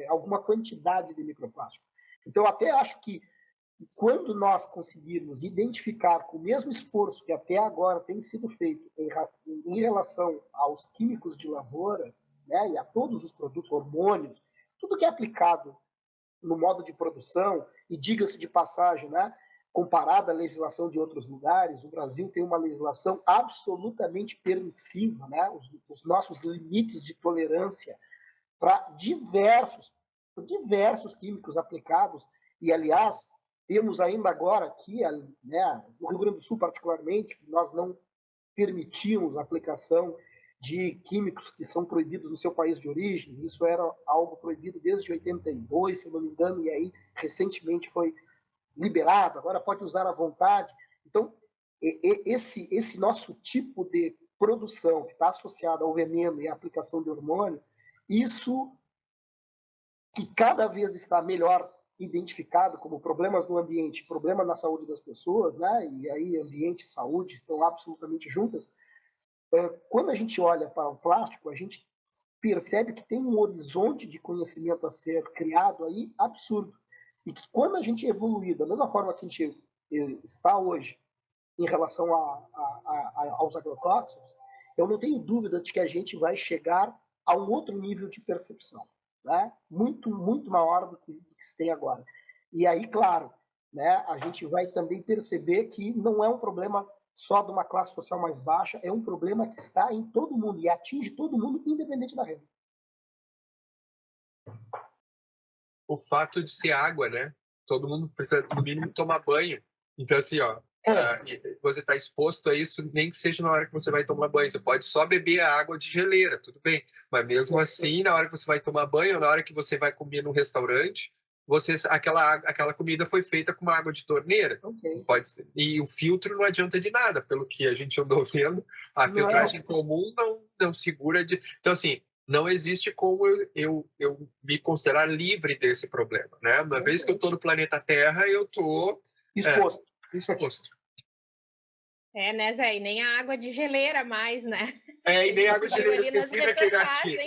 alguma quantidade de microplástico. Então, eu até acho que quando nós conseguirmos identificar com o mesmo esforço que até agora tem sido feito em relação aos químicos de lavoura, né, e a todos os produtos, hormônios, tudo que é aplicado no modo de produção, e diga-se de passagem, né, comparado à legislação de outros lugares, o Brasil tem uma legislação absolutamente permissiva, né, os nossos limites de tolerância para diversos químicos aplicados, e, aliás, temos ainda agora aqui, né, no Rio Grande do Sul particularmente, que nós não permitimos a aplicação de químicos que são proibidos no seu país de origem. Isso era algo proibido desde 82, se não me engano, e aí recentemente foi liberado, agora pode usar à vontade. Então, esse nosso tipo de produção que está associado ao veneno e à aplicação de hormônio, isso que cada vez está melhor identificado como problemas no ambiente, problema na saúde das pessoas, né? E aí ambiente e saúde estão absolutamente juntas. Quando a gente olha para o plástico, a gente percebe que tem um horizonte de conhecimento a ser criado aí absurdo. E que quando a gente evoluir da mesma forma que a gente está hoje em relação aos agrotóxicos, eu não tenho dúvida de que a gente vai chegar a um outro nível de percepção, né? Muito, muito maior do que se tem agora. E aí, claro, né, a gente vai também perceber que não é um problema só de uma classe social mais baixa, é um problema que está em todo mundo e atinge todo mundo, independente da renda. O fato de ser água, né? Todo mundo precisa, no mínimo, tomar banho. Então, assim, ó, você está exposto a isso, nem que seja na hora que você vai tomar banho. Você pode só beber a água de geleira, tudo bem. Mas mesmo assim, na hora que você vai tomar banho, ou na hora que você vai comer no restaurante, aquela comida foi feita com uma água de torneira. Okay. Pode ser. E o filtro não adianta de nada, pelo que a gente andou vendo. A filtragem comum não segura de... Então, assim, não existe como eu me considerar livre desse problema, né? Uma vez que eu estou no planeta Terra, eu estou exposto. Né, Zé? E nem a água de geleira mais, né? E nem a água de geleira, esqueci daquele artigo.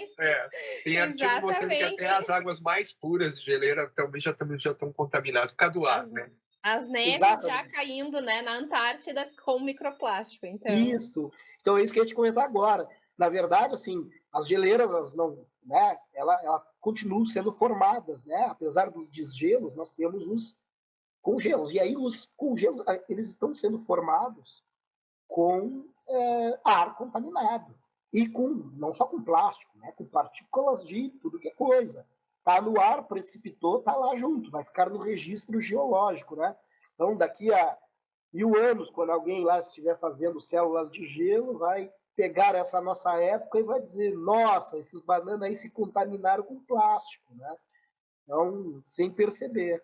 Tem artigo mostrando que até as águas mais puras de geleira também já estão contaminadas por causa do ar, né? As neves já caindo, né, na Antártida com microplástico, então. Isso. Então é isso que eu ia te comentar agora. Na verdade, assim, as geleiras, elas não, né? Ela continuam sendo formadas, né? Apesar dos desgelos, nós temos os congelos. E aí os congelos, eles estão sendo formados com ar contaminado. E não só com plástico, né? Com partículas de tudo que é coisa. Está no ar, precipitou, está lá junto, vai ficar no registro geológico, né? Então, daqui a 1000 anos, quando alguém lá estiver fazendo células de gelo, vai pegar essa nossa época e vai dizer, nossa, esses bananas aí se contaminaram com plástico, né? Então, sem perceber.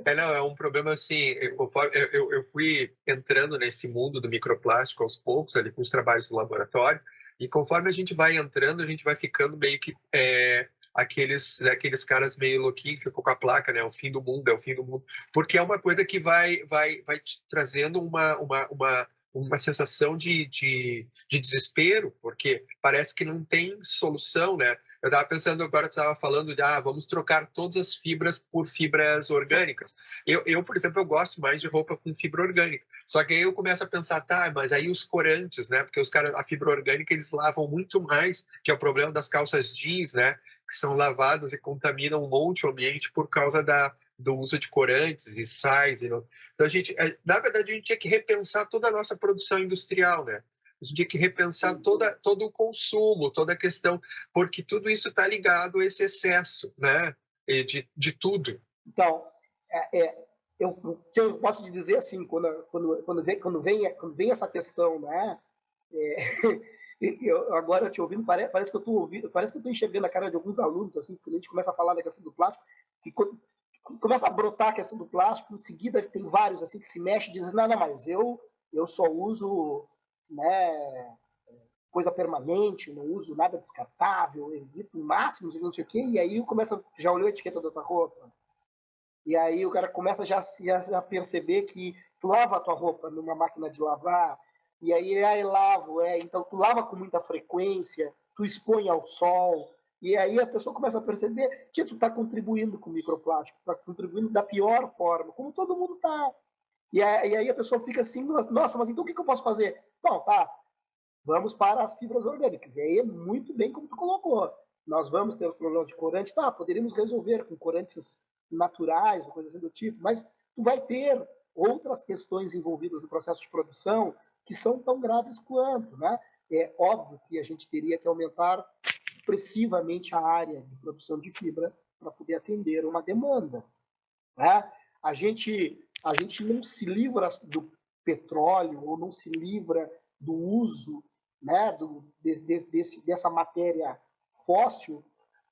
Não, é um problema assim, eu fui entrando nesse mundo do microplástico aos poucos, ali com os trabalhos do laboratório, e conforme a gente vai entrando, a gente vai ficando meio que aqueles caras meio louquinhos que ficam com a placa, né? O fim do mundo, é o fim do mundo. Porque é uma coisa que vai te trazendo uma sensação de desespero, porque parece que não tem solução, né? Eu estava pensando agora, tu estava falando de vamos trocar todas as fibras por fibras orgânicas. Eu, por exemplo, eu gosto mais de roupa com fibra orgânica. Só que aí eu começo a pensar, tá, mas aí os corantes, né? Porque os caras, a fibra orgânica, eles lavam muito mais, que é o problema das calças jeans, né? Que são lavadas e contaminam um monte o ambiente por causa do uso de corantes e sais. Então, na verdade, a gente tinha que repensar toda a nossa produção industrial, né? A gente tinha que repensar todo o consumo, toda a questão, porque tudo isso está ligado a esse excesso, né? De tudo. Então, eu posso te dizer assim, quando vem essa questão, né? Agora te ouvindo, parece que eu estou ouvindo, parece que eu estou enxergando a cara de alguns alunos, assim, quando a gente começa a falar da questão do plástico, que começa a brotar a questão do plástico, em seguida tem vários assim que se mexem e dizem, não, mas eu só uso, né, coisa permanente, não uso nada descartável, evito o máximo, não sei o quê, e aí já olhou a etiqueta da tua roupa? E aí o cara começa já a perceber que tu lava a tua roupa numa máquina de lavar, e aí lavo, então tu lava com muita frequência, tu expõe ao sol, e aí a pessoa começa a perceber que tu está contribuindo com o microplástico, está contribuindo da pior forma, como todo mundo está. E aí a pessoa fica assim, nossa, mas então o que eu posso fazer? Bom, tá, vamos para as fibras orgânicas. E aí é muito bem como tu colocou. Nós vamos ter os problemas de corante, tá, poderíamos resolver com corantes naturais, ou coisa assim do tipo, mas tu vai ter outras questões envolvidas no processo de produção que são tão graves quanto, né? É óbvio que a gente teria que aumentar expressivamente a área de produção de fibra para poder atender uma demanda, né? A gente não se livra do petróleo ou não se livra do uso, né, dessa matéria fóssil,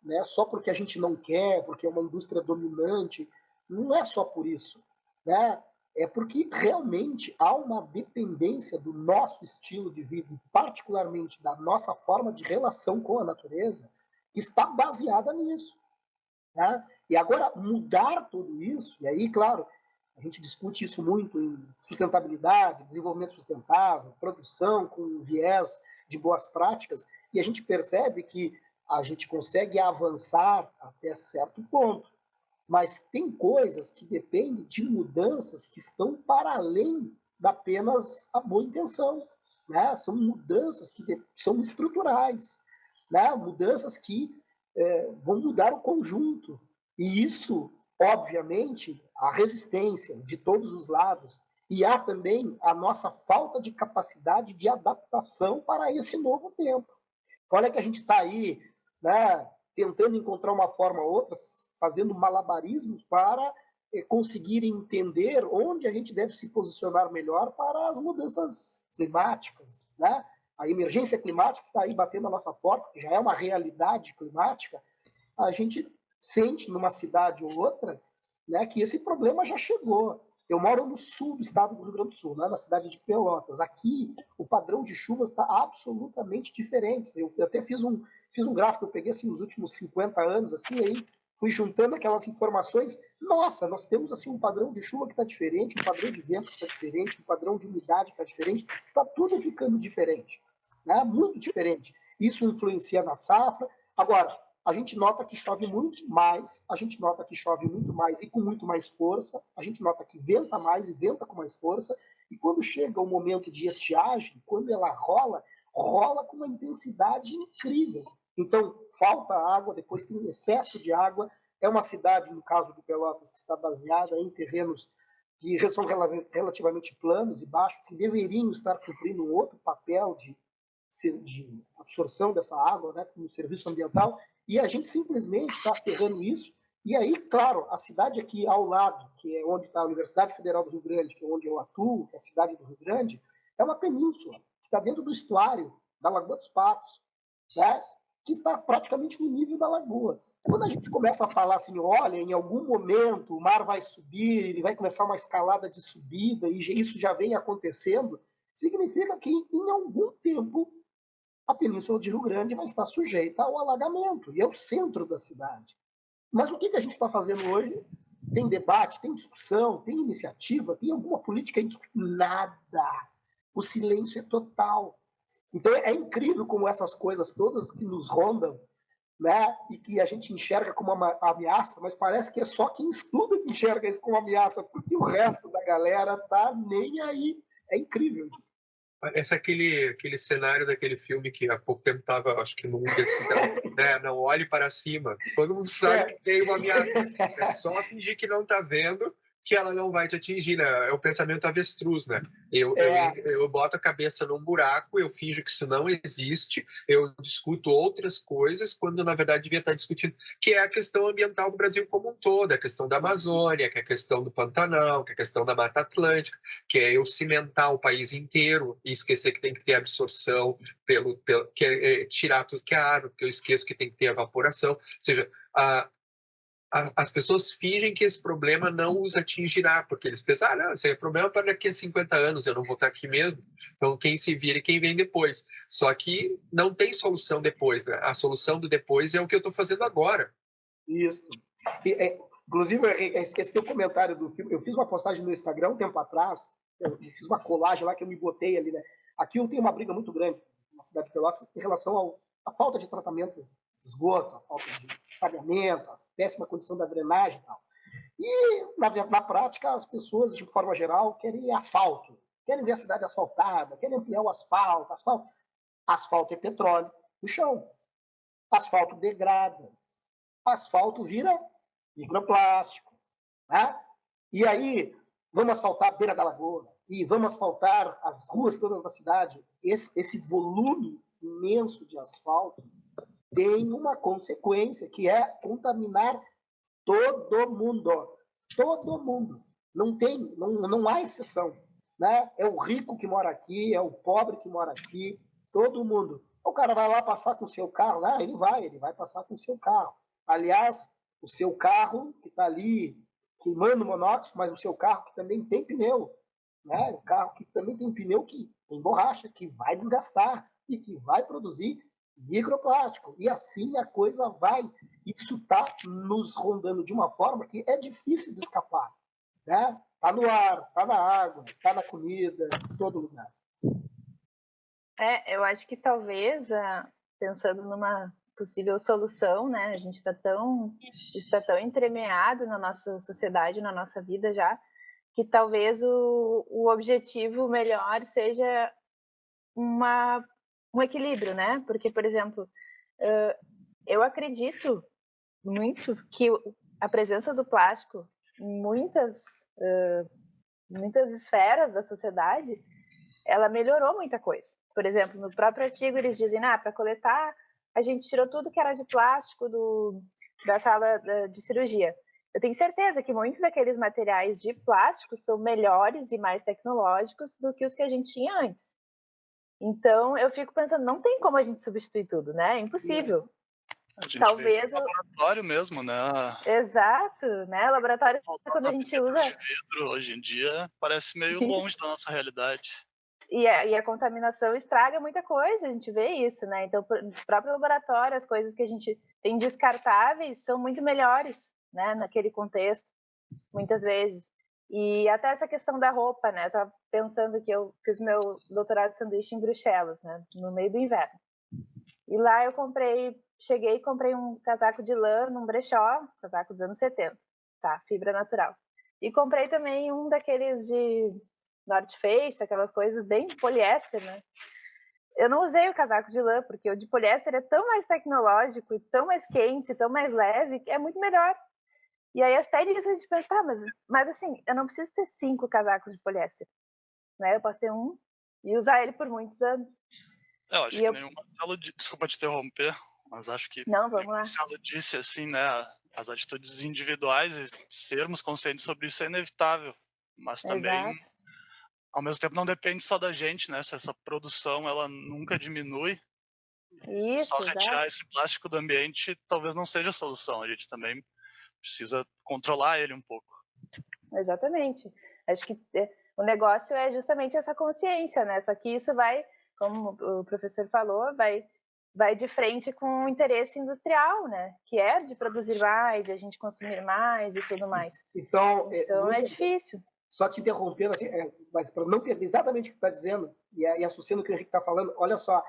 né, só porque a gente não quer, porque é uma indústria dominante. Não é só por isso, né? É porque realmente há uma dependência do nosso estilo de vida, e particularmente da nossa forma de relação com a natureza, que está baseada nisso, né? E agora mudar tudo isso, e aí, claro, a gente discute isso muito em sustentabilidade, desenvolvimento sustentável, produção com viés de boas práticas, e a gente percebe que a gente consegue avançar até certo ponto, mas tem coisas que dependem de mudanças que estão para além da apenas a boa intenção, né? São mudanças que são estruturais, né? Mudanças que vão mudar o conjunto. E isso, obviamente, há resistências de todos os lados, e há também a nossa falta de capacidade de adaptação para esse novo tempo. Olha que a gente está aí, né, tentando encontrar uma forma ou outra, fazendo malabarismos para conseguir entender onde a gente deve se posicionar melhor para as mudanças climáticas, né? A emergência climática está aí batendo a nossa porta, que já é uma realidade climática. A gente sente numa cidade ou outra, né, que esse problema já chegou. Eu moro no sul do estado do Rio Grande do Sul, né, na cidade de Pelotas. Aqui, o padrão de chuvas está absolutamente diferente. Eu até fiz um gráfico, eu peguei assim, os últimos 50 anos, assim, aí fui juntando aquelas informações. Nossa, nós temos assim um padrão de chuva que está diferente, um padrão de vento que está diferente, um padrão de umidade que está diferente. Está tudo ficando diferente, né? Muito diferente. Isso influencia na safra. Agora, a gente nota que chove muito mais, a gente nota que chove muito mais e com muito mais força, a gente nota que venta mais e venta com mais força, e quando chega o momento de estiagem, quando ela rola com uma intensidade incrível. Então, falta água, depois tem excesso de água. É uma cidade, no caso de Pelotas, que está baseada em terrenos que são relativamente planos e baixos, que deveriam estar cumprindo um outro papel de absorção dessa água, né, como serviço ambiental, e a gente simplesmente está aterrando isso. E aí, claro, a cidade aqui ao lado, que é onde está a Universidade Federal do Rio Grande, que é onde eu atuo, que é a cidade do Rio Grande, é uma península que está dentro do estuário da Lagoa dos Patos, né, que está praticamente no nível da lagoa. Quando a gente começa a falar assim, olha, em algum momento o mar vai subir, ele vai começar uma escalada de subida, e isso já vem acontecendo, significa que em algum tempo a Península de Rio Grande vai estar sujeita ao alagamento, e é o centro da cidade. Mas o que a gente está fazendo hoje? Tem debate, tem discussão, tem iniciativa, tem alguma política? Nada. O silêncio é total. Então é incrível como essas coisas todas que nos rondam, né, e que a gente enxerga como uma ameaça, mas parece que é só quem estuda que enxerga isso como ameaça, porque o resto da galera tá nem aí. É incrível isso. Parece aquele cenário daquele filme que há pouco tempo estava, acho que no né? Não olhe para cima. Todo mundo sabe que tem uma ameaça. É só fingir que não está vendo, que ela não vai te atingir, né? É o pensamento avestruz, né? Eu boto a cabeça num buraco, eu finjo que isso não existe, eu discuto outras coisas, quando na verdade devia estar discutindo, que é a questão ambiental do Brasil como um todo, a questão da Amazônia, que é a questão do Pantanal, que é a questão da Mata Atlântica, que é eu cimentar o país inteiro e esquecer que tem que ter absorção, que é tirar tudo que é árvore, porque eu esqueço que tem que ter evaporação. Ou seja, as pessoas fingem que esse problema não os atingirá, porque eles pensam, não, esse é problema para daqui a 50 anos, eu não vou estar aqui mesmo. Então, quem se vira e quem vem depois. Só que não tem solução depois, né? A solução do depois é o que eu estou fazendo agora. Isso. Inclusive, esse teu comentário do filme, eu fiz uma postagem no Instagram um tempo atrás, eu fiz uma colagem lá que eu me botei ali, né? Aqui eu tenho uma briga muito grande na cidade de Pelotas em relação à falta de tratamento de esgoto, a falta de saneamento, a péssima condição da drenagem e tal. E, na prática, as pessoas, de forma geral, querem asfalto, querem ver a cidade asfaltada, querem ampliar o asfalto. Asfalto é petróleo no chão. Asfalto degrada. Asfalto vira microplástico. Né? E aí, vamos asfaltar a beira da lagoa, e vamos asfaltar as ruas todas da cidade. Esse volume imenso de asfalto tem uma consequência, que é contaminar todo mundo. Todo mundo. Não há exceção. Né? É o rico que mora aqui, é o pobre que mora aqui, todo mundo. O cara vai lá passar com o seu carro, lá, ele vai passar com o seu carro. Aliás, o seu carro que está ali queimando monóxido, mas o seu carro que também tem pneu. Né? O carro que também tem pneu que tem borracha, que vai desgastar e que vai produzir microplástico. E assim a coisa vai. Isso está nos rondando de uma forma que é difícil de escapar. Né? Está no ar, está na água, está na comida, em todo lugar. Eu acho que talvez, pensando numa possível solução, né? A gente está tão entremeado na nossa sociedade, na nossa vida já, que talvez o objetivo melhor seja um equilíbrio, né? Porque, por exemplo, eu acredito muito que a presença do plástico em muitas esferas da sociedade, ela melhorou muita coisa. Por exemplo, no próprio artigo eles dizem, para coletar, a gente tirou tudo que era de plástico da sala de cirurgia. Eu tenho certeza que muitos daqueles materiais de plástico são melhores e mais tecnológicos do que os que a gente tinha antes. Então, eu fico pensando, não tem como a gente substituir tudo, né? É impossível. A gente talvez vê isso no laboratório mesmo, né? Exato, né? Laboratório, quando a gente usa... de vidro, hoje em dia, parece meio longe da nossa realidade. E a contaminação estraga muita coisa, a gente vê isso, né? Então, no próprio laboratório, as coisas que a gente tem descartáveis são muito melhores, né? Naquele contexto, muitas vezes. E até essa questão da roupa, né? Eu tava pensando que eu fiz meu doutorado de sanduíche em Bruxelas, né? No meio do inverno. E lá eu cheguei e comprei um casaco de lã num brechó, casaco dos anos 70, tá? Fibra natural. E comprei também um daqueles de North Face, aquelas coisas bem poliéster, né? eu não usei o casaco de lã, porque o de poliéster é tão mais tecnológico, tão mais quente, tão mais leve, que é muito melhor. E aí até nisso a gente pensa, tá, mas assim, eu não preciso ter 5 casacos de poliéster, né? Eu posso ter um e usar ele por muitos anos. Eu acho que nem o Marcelo, desculpa te interromper, mas acho que não, vamos o lá. Marcelo disse assim, né, as atitudes individuais e sermos conscientes sobre isso é inevitável, mas também, Exato. ao mesmo tempo, não depende só da gente, né, se essa produção ela nunca diminui, Isso, só retirar exato. esse plástico do ambiente talvez não seja a solução, a gente também precisa controlar ele um pouco. Exatamente. Acho que o negócio é justamente essa consciência, né? Só que isso vai, como o professor falou, vai de frente com o interesse industrial, né? Que é de produzir mais, de a gente consumir mais e tudo mais. Então é difícil. Só te interrompendo, assim, mas para não perder exatamente o que tu está dizendo, e associando o que o Henrique está falando, olha só,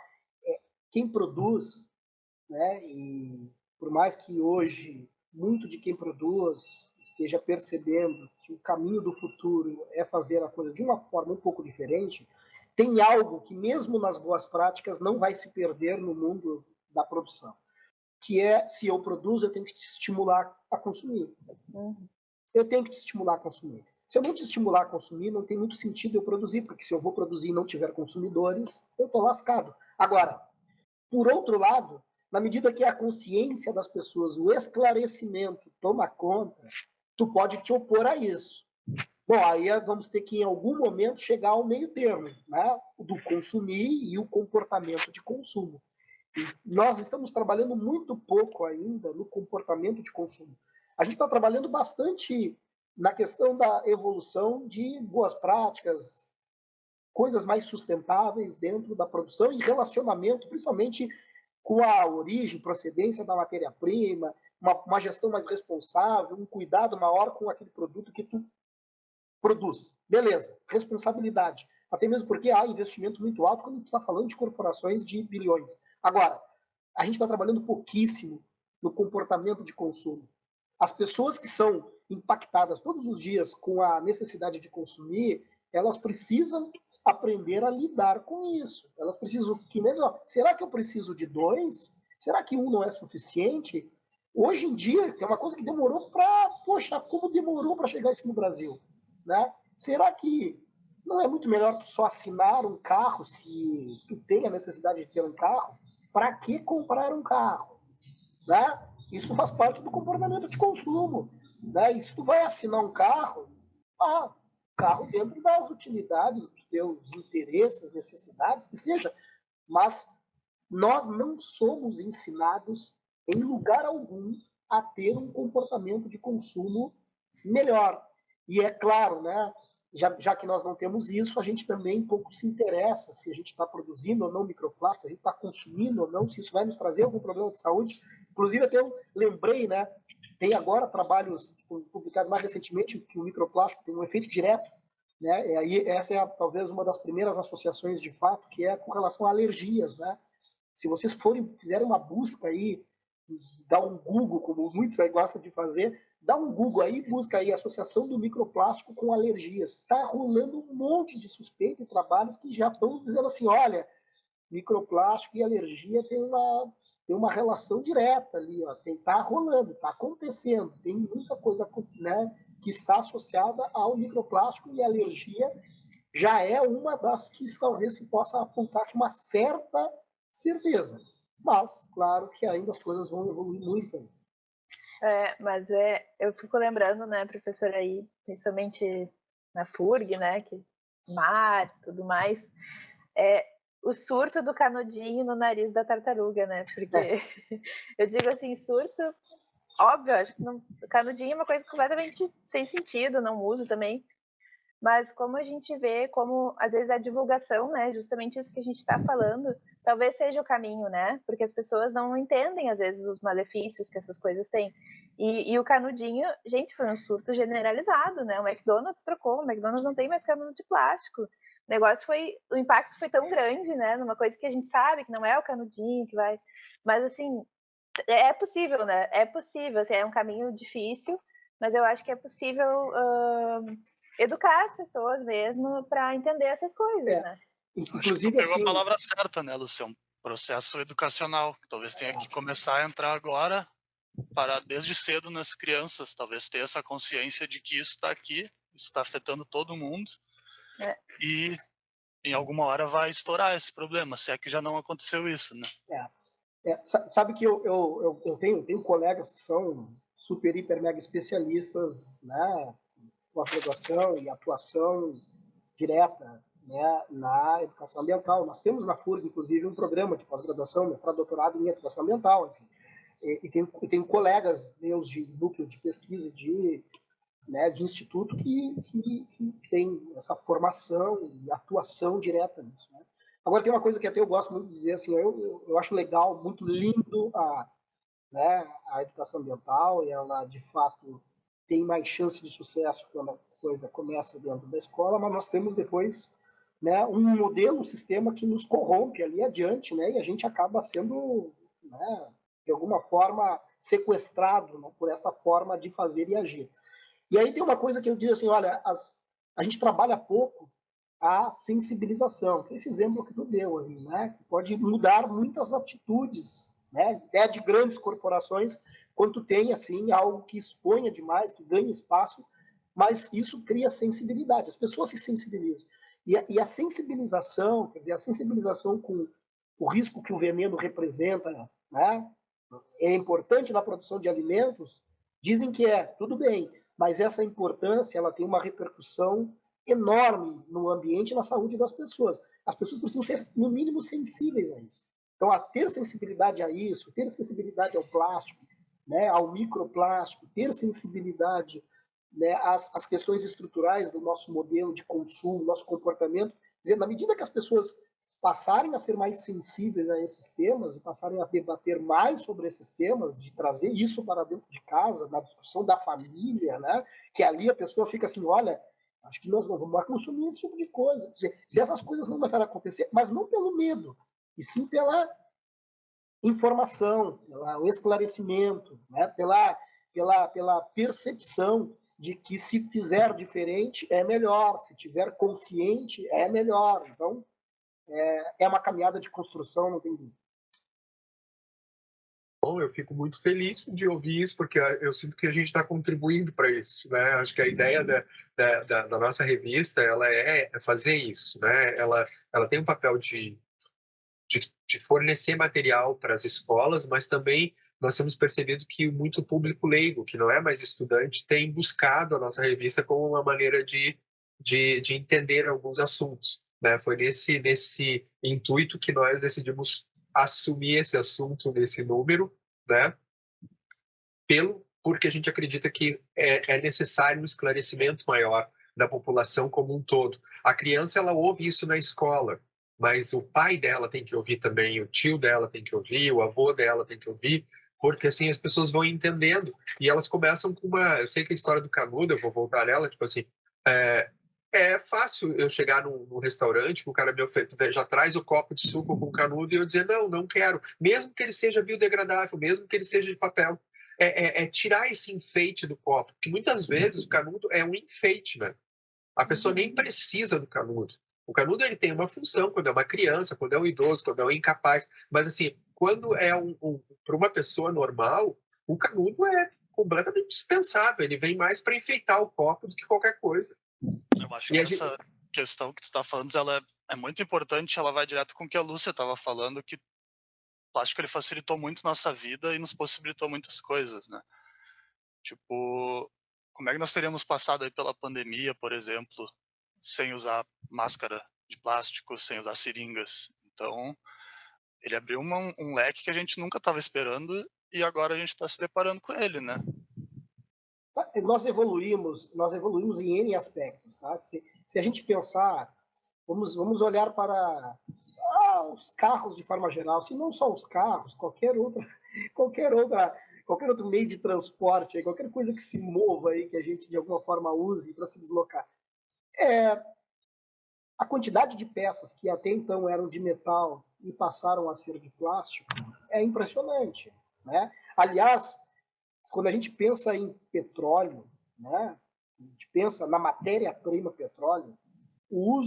quem produz, né, e por mais que hoje muito de quem produz esteja percebendo que o caminho do futuro é fazer a coisa de uma forma um pouco diferente, tem algo que mesmo nas boas práticas não vai se perder no mundo da produção, que é, se eu produzo, eu tenho que te estimular a consumir. Eu tenho que te estimular a consumir. Se eu não te estimular a consumir, não tem muito sentido eu produzir, porque se eu vou produzir e não tiver consumidores, eu estou lascado. Agora, por outro lado, na medida que a consciência das pessoas, o esclarecimento toma conta, tu pode te opor a isso. Bom, aí vamos ter que, em algum momento, chegar ao meio termo, né? Do consumir e o comportamento de consumo. E nós estamos trabalhando muito pouco ainda no comportamento de consumo. A gente está trabalhando bastante na questão da evolução de boas práticas, coisas mais sustentáveis dentro da produção e relacionamento, principalmente com a origem, procedência da matéria-prima, uma gestão mais responsável, um cuidado maior com aquele produto que tu produz. Beleza, responsabilidade. Até mesmo porque há investimento muito alto quando a gente está falando de corporações de bilhões. Agora, a gente está trabalhando pouquíssimo no comportamento de consumo. As pessoas que são impactadas todos os dias com a necessidade de consumir, elas precisam aprender a lidar com isso. Elas precisam, será que eu preciso de 2? Será que 1 não é suficiente? Hoje em dia, é uma coisa que demorou para... Poxa, como demorou para chegar isso no Brasil? Né? Será que não é muito melhor tu só assinar um carro se tu tem a necessidade de ter um carro? Para que comprar um carro? Né? Isso faz parte do comportamento de consumo. Né? E se tu vai assinar um carro, carro dentro das utilidades, dos teus interesses, necessidades, que seja. Mas nós não somos ensinados, em lugar algum, a ter um comportamento de consumo melhor. E é claro, né, já que nós não temos isso, a gente também pouco se interessa se a gente está produzindo ou não microplástico, a gente está consumindo ou não, se isso vai nos trazer algum problema de saúde. Inclusive, até eu lembrei, né, tem agora trabalhos publicados mais recentemente que o microplástico tem um efeito direto, né, e aí essa é talvez uma das primeiras associações de fato, que é com relação a alergias, né. Se vocês fizerem uma busca aí, dá um Google, como muitos aí gostam de fazer, dá um Google aí, busca aí associação do microplástico com alergias. Está rolando um monte de suspeita e trabalhos que já estão dizendo assim, olha, microplástico e alergia tem uma relação direta ali, ó, tá rolando, está acontecendo, tem muita coisa, né, que está associada ao microplástico, e a alergia já é uma das que talvez se possa apontar com uma certa certeza. Mas, claro que ainda as coisas vão evoluir muito. Mas eu fico lembrando, né, professora, aí, principalmente na FURG, né, que mar, tudo mais, o surto do canudinho no nariz da tartaruga, né, porque eu digo assim, surto, óbvio, acho que não, canudinho é uma coisa completamente sem sentido, não uso também, mas como a gente vê, como às vezes a divulgação, né, justamente isso que a gente está falando, talvez seja o caminho, né, porque as pessoas não entendem às vezes os malefícios que essas coisas têm. E o canudinho, gente, foi um surto generalizado, né, o McDonald's trocou, o McDonald's não tem mais canudo de plástico. O impacto foi tão grande, né, numa coisa que a gente sabe que não é o canudinho que vai, mas assim, é possível, né, é possível, assim, é um caminho difícil, mas eu acho que é possível educar as pessoas mesmo para entender essas coisas, né? Inclusive, pegou assim, a palavra certa, né, Luciano? Processo educacional, que talvez tenha que começar a entrar agora, parar desde cedo nas crianças, talvez ter essa consciência de que isso está aqui, isso está afetando todo mundo, e em alguma hora vai estourar esse problema, se é que já não aconteceu isso, né? Sabe que eu tenho colegas que são super, hiper, mega especialistas, né, pós-graduação e atuação direta, né, na educação ambiental. Nós temos na FURG, inclusive, um programa de pós-graduação, mestrado, doutorado em educação ambiental. Enfim. E tenho colegas meus de núcleo de pesquisa, de instituto, que tem essa formação e atuação direta nisso. Né? Agora, tem uma coisa que até eu gosto muito de dizer, assim, eu acho legal, muito lindo a educação ambiental, e ela, de fato, tem mais chance de sucesso quando a coisa começa dentro da escola, mas nós temos depois, né, um modelo, um sistema que nos corrompe ali adiante, né, e a gente acaba sendo, né, de alguma forma, sequestrado, né, por esta forma de fazer e agir. E aí tem uma coisa que eu digo assim, olha, a gente trabalha pouco a sensibilização, que é esse exemplo que tu deu ali, né, que pode mudar muitas atitudes, né, até de grandes corporações, quando tu tem assim algo que exponha demais, que ganhe espaço, mas isso cria sensibilidade, as pessoas se sensibilizam. E a sensibilização, quer dizer, a sensibilização com o risco que o veneno representa, né, é importante na produção de alimentos, dizem que tudo bem, mas essa importância ela tem uma repercussão enorme no ambiente e na saúde das pessoas. As pessoas precisam ser, no mínimo, sensíveis a isso. Então, a ter sensibilidade a isso, ter sensibilidade ao plástico, né, ao microplástico, ter sensibilidade, né, às questões estruturais do nosso modelo de consumo, nosso comportamento. Quer dizer, na medida que as pessoas passarem a ser mais sensíveis a esses temas e passarem a debater mais sobre esses temas, de trazer isso para dentro de casa, na discussão da família, né, que ali a pessoa fica assim, olha, acho que nós não vamos mais consumir esse tipo de coisa. Quer dizer, se essas coisas não começarem a acontecer, mas não pelo medo, e sim pela informação, pelo esclarecimento, né? pela percepção de que se fizer diferente é melhor, se tiver consciente é melhor. Então, é uma caminhada de construção, não tem dúvida. Bom, eu fico muito feliz de ouvir isso, porque eu sinto que a gente está contribuindo para isso, né? Acho que a ideia da nossa revista, ela é fazer isso, né? Ela tem um papel de fornecer material para as escolas, mas também nós temos percebido que muito público leigo, que não é mais estudante, tem buscado a nossa revista como uma maneira de entender alguns assuntos. Né? Foi nesse intuito que nós decidimos assumir esse assunto nesse número, né? Porque a gente acredita que é necessário um esclarecimento maior da população como um todo. A criança, ela ouve isso na escola, mas o pai dela tem que ouvir também, o tio dela tem que ouvir, o avô dela tem que ouvir, porque assim as pessoas vão entendendo e elas começam com uma... Eu sei que a história do canudo, eu vou voltar nela, tipo assim, é fácil eu chegar num restaurante, o cara já traz o copo de suco com canudo e eu dizer, não quero, mesmo que ele seja biodegradável, mesmo que ele seja de papel. Tirar esse enfeite do copo, porque muitas vezes o canudo é um enfeite, né? A pessoa nem precisa do canudo. O canudo ele tem uma função quando é uma criança, quando é um idoso, quando é um incapaz. Mas assim, quando é para uma pessoa normal, o canudo é completamente dispensável. Ele vem mais para enfeitar o copo do que qualquer coisa. Eu acho que essa questão que tu está falando, ela é muito importante. Ela vai direto com o que a Lúcia estava falando, que o plástico ele facilitou muito nossa vida e nos possibilitou muitas coisas, né? Tipo, como é que nós teríamos passado aí pela pandemia, por exemplo, sem usar máscara de plástico, sem usar seringas? Então, ele abriu um leque que a gente nunca estava esperando e agora a gente está se deparando com ele, né? Nós evoluímos em N aspectos. Tá? Se a gente pensar, vamos olhar para os carros de forma geral, se não só os carros, qualquer outro meio de transporte, qualquer coisa que se mova aí, que a gente de alguma forma use para se deslocar. A quantidade de peças que até então eram de metal e passaram a ser de plástico é impressionante. Né? Aliás, quando a gente pensa em petróleo, né? A gente pensa na matéria-prima petróleo, o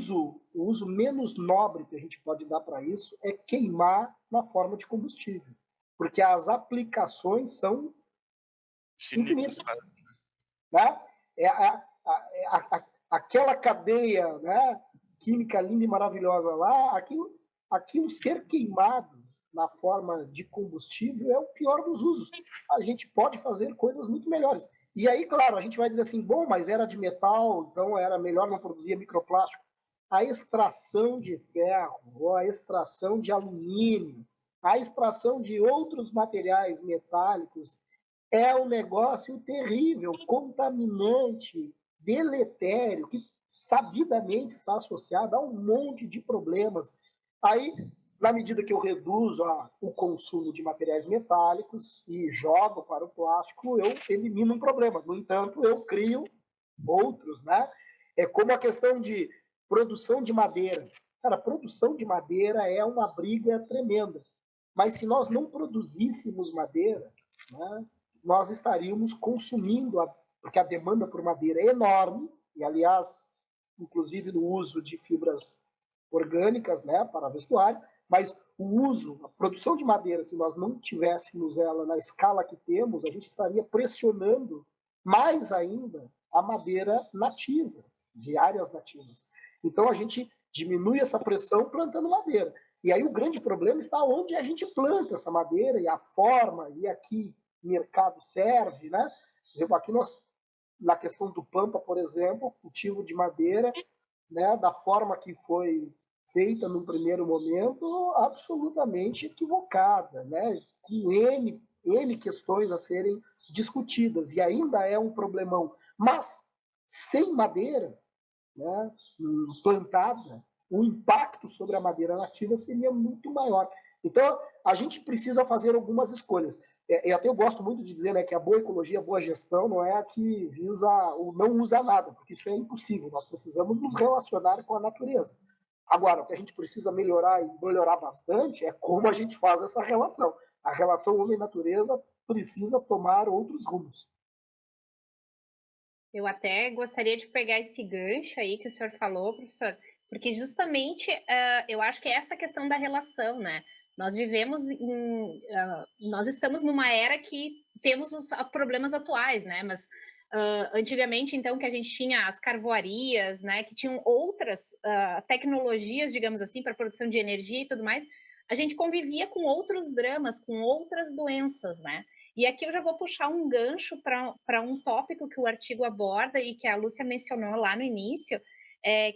uso menos nobre que a gente pode dar para isso é queimar na forma de combustível, porque as aplicações são infinitas, né? Aquela cadeia, né, química linda e maravilhosa lá, aquilo ser queimado na forma de combustível é o pior dos usos. A gente pode fazer coisas muito melhores. E aí, claro, a gente vai dizer assim, bom, mas era de metal, então era melhor não produzir microplástico. A extração de ferro, ou a extração de alumínio, a extração de outros materiais metálicos é um negócio terrível, contaminante, deletério, que sabidamente está associado a um monte de problemas. Aí, na medida que eu reduzo o consumo de materiais metálicos e jogo para o plástico, eu elimino um problema. No entanto, eu crio outros, né? É como a questão de produção de madeira. Cara, a produção de madeira é uma briga tremenda. Mas se nós não produzíssemos madeira, né, nós estaríamos consumindo, porque a demanda por madeira é enorme, e aliás, inclusive no uso de fibras orgânicas, né, para vestuário, mas o uso, a produção de madeira, se nós não tivéssemos ela na escala que temos, a gente estaria pressionando mais ainda a madeira nativa, de áreas nativas. Então a gente diminui essa pressão plantando madeira. E aí o grande problema está onde a gente planta essa madeira e a forma, e aqui o mercado serve, né? Por exemplo, aqui nós, na questão do Pampa, por exemplo, cultivo de madeira, né, da forma que foi feita num primeiro momento, absolutamente equivocada, né? Com N questões a serem discutidas, e ainda é um problemão. Mas, sem madeira, né, plantada, o impacto sobre a madeira nativa seria muito maior. Então, a gente precisa fazer algumas escolhas. E até eu gosto muito de dizer, né, que a boa ecologia, a boa gestão não é a que visa ou não usa nada, porque isso é impossível. Nós precisamos nos relacionar com a natureza. Agora, o que a gente precisa melhorar e melhorar bastante é como a gente faz essa relação. A relação homem-natureza precisa tomar outros rumos. Eu até gostaria de pegar esse gancho aí que o senhor falou, professor, porque justamente eu acho que é essa questão da relação, né? Nós vivemos nós estamos numa era que temos os problemas atuais, né? Mas antigamente, então, que a gente tinha as carvoarias, né? Que tinham outras tecnologias, digamos assim, para produção de energia e tudo mais, a gente convivia com outros dramas, com outras doenças, né? E aqui eu já vou puxar um gancho para um tópico que o artigo aborda e que a Lúcia mencionou lá no início,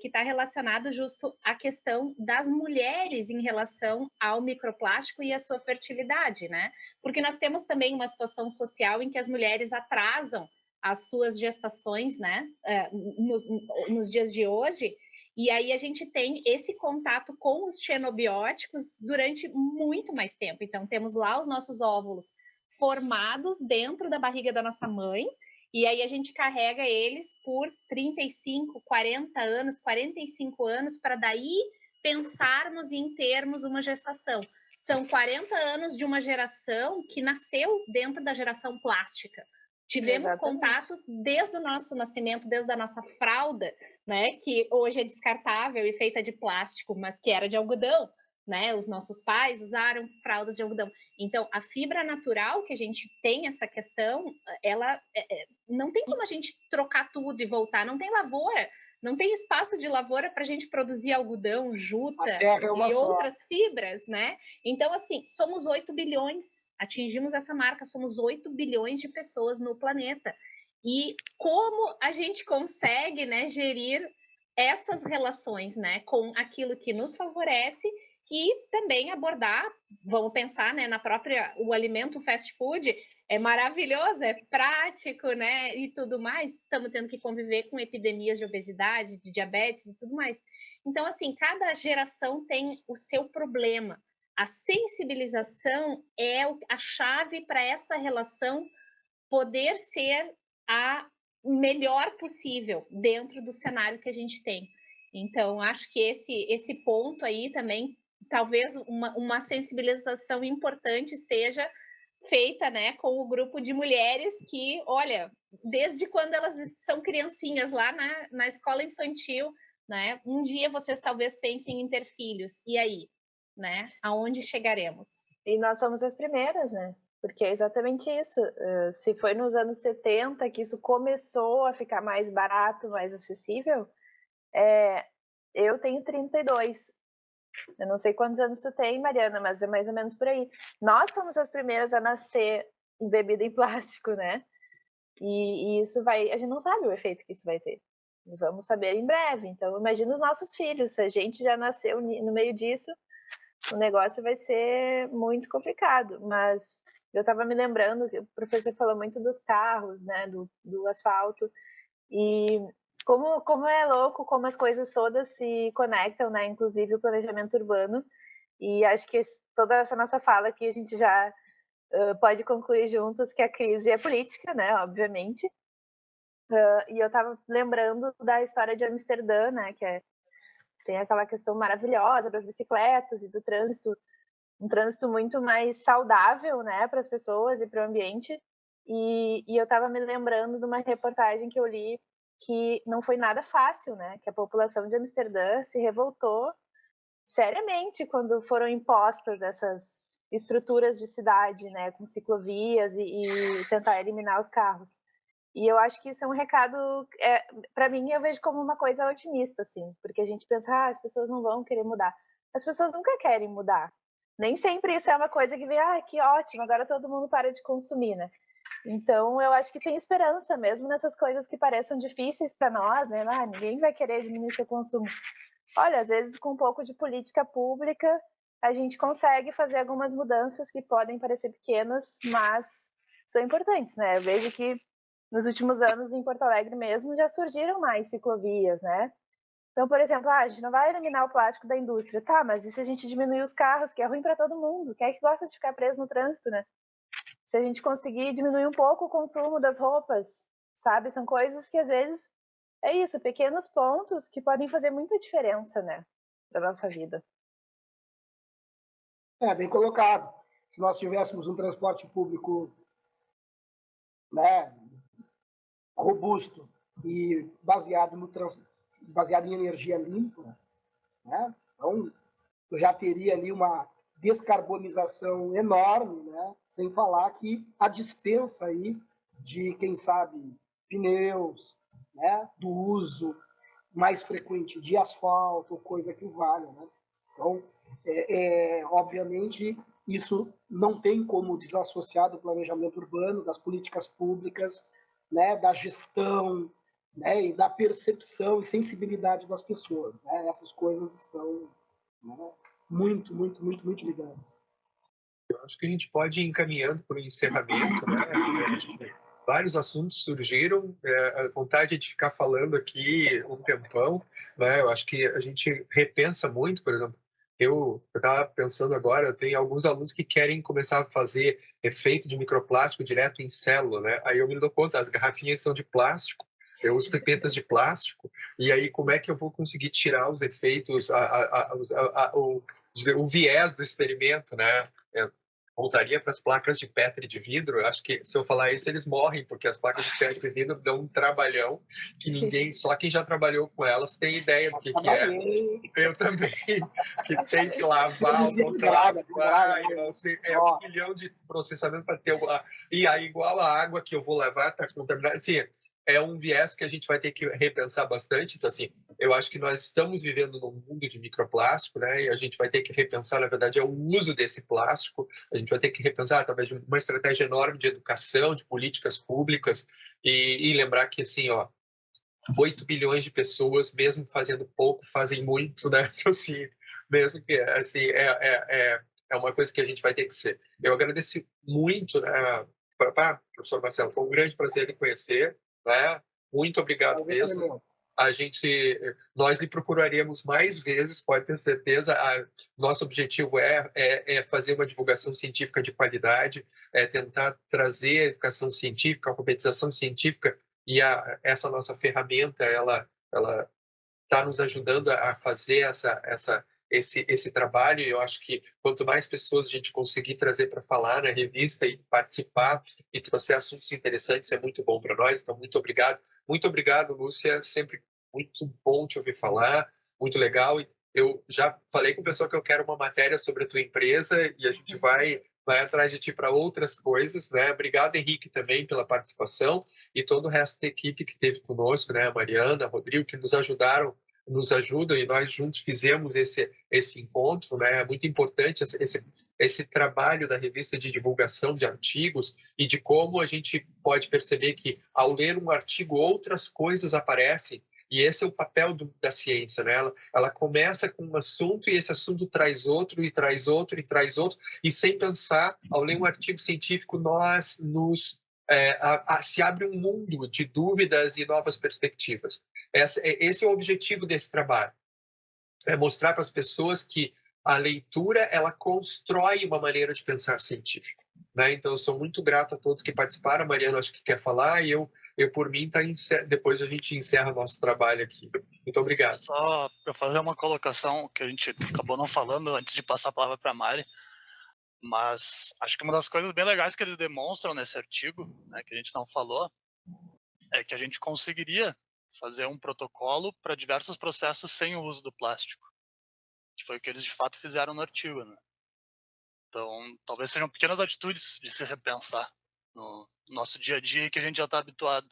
que está relacionado justo à questão das mulheres em relação ao microplástico e à sua fertilidade, né? Porque nós temos também uma situação social em que as mulheres atrasam as suas gestações, né? Nos dias de hoje. E aí a gente tem esse contato com os xenobióticos durante muito mais tempo. Então, temos lá os nossos óvulos formados dentro da barriga da nossa mãe, e aí a gente carrega eles por 35, 40 anos, 45 anos, para daí pensarmos em termos uma gestação. São 40 anos de uma geração que nasceu dentro da geração plástica. Tivemos Exatamente. contato desde o nosso nascimento, desde a nossa fralda, né, que hoje é descartável e feita de plástico, mas que era de algodão. Né, os nossos pais usaram fraldas de algodão. Então, a fibra natural que a gente tem essa questão, ela não tem como a gente trocar tudo e voltar. Não tem lavoura, não tem espaço de lavoura para a gente produzir algodão, juta e outras fibras, né? Então, assim, somos 8 bilhões, atingimos essa marca, somos 8 bilhões de pessoas no planeta. E como a gente consegue, né, gerir essas relações, né, com aquilo que nos favorece e também abordar, vamos pensar, né, na própria, o alimento fast food é maravilhoso, é prático, né, e tudo mais. Estamos tendo que conviver com epidemias de obesidade, de diabetes e tudo mais. Então, assim, cada geração tem o seu problema. A sensibilização é a chave para essa relação poder ser a melhor possível dentro do cenário que a gente tem. Então, acho que esse ponto aí também, talvez uma sensibilização importante seja feita, né, com o grupo de mulheres que, olha, desde quando elas são criancinhas lá na escola infantil, né? Um dia vocês talvez pensem em ter filhos, e aí, né? Aonde chegaremos? E nós somos as primeiras, né? Porque é exatamente isso. Se foi nos anos 70 que isso começou a ficar mais barato, mais acessível, eu tenho 32. Eu não sei quantos anos tu tem, Mariana, mas é mais ou menos por aí. Nós somos as primeiras a nascer embebida em plástico, né? E isso vai... A gente não sabe o efeito que isso vai ter. Vamos saber em breve. Então, imagina os nossos filhos. Se a gente já nasceu no meio disso, o negócio vai ser muito complicado. Mas eu estava me lembrando que o professor falou muito dos carros, né? Do asfalto. E como é louco, como as coisas todas se conectam, né? Inclusive o planejamento urbano. E acho que toda essa nossa fala aqui a gente já pode concluir juntos que a crise é política, né? Obviamente. E eu estava lembrando da história de Amsterdã, né? Tem aquela questão maravilhosa das bicicletas e do trânsito, um trânsito muito mais saudável, né? Para as pessoas e para o ambiente. E eu estava me lembrando de uma reportagem que eu li que não foi nada fácil, né? Que a população de Amsterdã se revoltou seriamente quando foram impostas essas estruturas de cidade, né? Com ciclovias e tentar eliminar os carros. E eu acho que isso é um recado, para mim, eu vejo como uma coisa otimista, assim, porque a gente pensa, as pessoas não vão querer mudar. As pessoas nunca querem mudar. Nem sempre isso é uma coisa que vem, que ótimo, agora todo mundo para de consumir, né? Então, eu acho que tem esperança mesmo nessas coisas que parecem difíceis para nós, né? Ninguém vai querer diminuir seu consumo. Olha, às vezes com um pouco de política pública, a gente consegue fazer algumas mudanças que podem parecer pequenas, mas são importantes, né? Eu vejo que nos últimos anos, em Porto Alegre mesmo, já surgiram mais ciclovias, né? Então, por exemplo, a gente não vai eliminar o plástico da indústria, tá? Mas e se a gente diminuir os carros, que é ruim para todo mundo? Quem é que gosta de ficar preso no trânsito, né? Se a gente conseguir diminuir um pouco o consumo das roupas, sabe? São coisas que, às vezes, é isso, pequenos pontos que podem fazer muita diferença, né? Da nossa vida. Bem colocado. Se nós tivéssemos um transporte público, né, robusto e baseado em energia limpa, né? Então já teria ali uma descarbonização enorme, né? Sem falar que a dispensa aí de, quem sabe, pneus, né? Do uso mais frequente de asfalto, coisa que valha, né? Então, obviamente, isso não tem como desassociar do planejamento urbano, das políticas públicas, né, da gestão, né, e da percepção e sensibilidade das pessoas, né? Essas coisas estão, né, muito, muito, muito, muito ligadas. Eu acho que a gente pode ir encaminhando para o encerramento, né? Vários assuntos surgiram, a vontade de ficar falando aqui um tempão, né? Eu acho que a gente repensa muito, por exemplo, eu estava pensando agora, tem alguns alunos que querem começar a fazer efeito de microplástico direto em célula, né? Aí eu me dou conta, as garrafinhas são de plástico, eu uso pipetas de plástico, e aí como é que eu vou conseguir tirar os efeitos, o viés do experimento, né? Voltaria para as placas de Petri de vidro. Eu acho que se eu falar isso, eles morrem, porque as placas de Petri de vidro dão um trabalhão que ninguém, só quem já trabalhou com elas tem ideia do que é. Eu também, que tem que lavar, não sei, é 1 milhão de processamento para ter e aí igual a água que eu vou levar está contaminada. Assim, é um viés que a gente vai ter que repensar bastante. Então, assim, eu acho que nós estamos vivendo num mundo de microplástico, né? E a gente vai ter que repensar, na verdade, o uso desse plástico. A gente vai ter que repensar através de uma estratégia enorme de educação, de políticas públicas e lembrar que, assim, 8 bilhões de pessoas, mesmo fazendo pouco, fazem muito, né? Então, assim, mesmo que, assim, é uma coisa que a gente vai ter que ser. Eu agradeço muito, né, para o professor Marcelo, foi um grande prazer lhe conhecer, né? Muito obrigado mesmo. Nós lhe procuraremos mais vezes, pode ter certeza. Nosso objetivo é fazer uma divulgação científica de qualidade, tentar trazer a educação científica, a alfabetização científica, e essa nossa ferramenta, ela está nos ajudando a fazer esse trabalho. E eu acho que quanto mais pessoas a gente conseguir trazer para falar na revista e participar e trouxer assuntos interessantes, é muito bom para nós. Então, muito obrigado. Muito obrigado, Lúcia. Sempre muito bom te ouvir falar, muito legal. E eu já falei com o pessoal que eu quero uma matéria sobre a tua empresa e a gente vai atrás de ti para outras coisas, né? Obrigado, Henrique, também pela participação e todo o resto da equipe que esteve conosco, né? A Mariana, a Rodrigo, que nos ajudam e nós juntos fizemos esse encontro, né? É muito importante esse trabalho da revista de divulgação de artigos e de como a gente pode perceber que ao ler um artigo outras coisas aparecem. E esse é o papel da ciência, né? Ela começa com um assunto e esse assunto traz outro, e traz outro, e traz outro, e sem pensar, ao ler um artigo científico, nós se abre um mundo de dúvidas e novas perspectivas. Esse é o objetivo desse trabalho, é mostrar para as pessoas que a leitura, ela constrói uma maneira de pensar científico, né? Então, eu sou muito grato a todos que participaram. A Mariana, acho que quer falar, e eu por mim, depois a gente encerra o nosso trabalho aqui. Muito obrigado. Só para fazer uma colocação que a gente acabou não falando antes de passar a palavra para a Mari, mas acho que uma das coisas bem legais que eles demonstram nesse artigo, né, que a gente não falou, é que a gente conseguiria fazer um protocolo para diversos processos sem o uso do plástico, que foi o que eles de fato fizeram no artigo, né? Então, talvez sejam pequenas atitudes de se repensar no nosso dia a dia que a gente já está habituado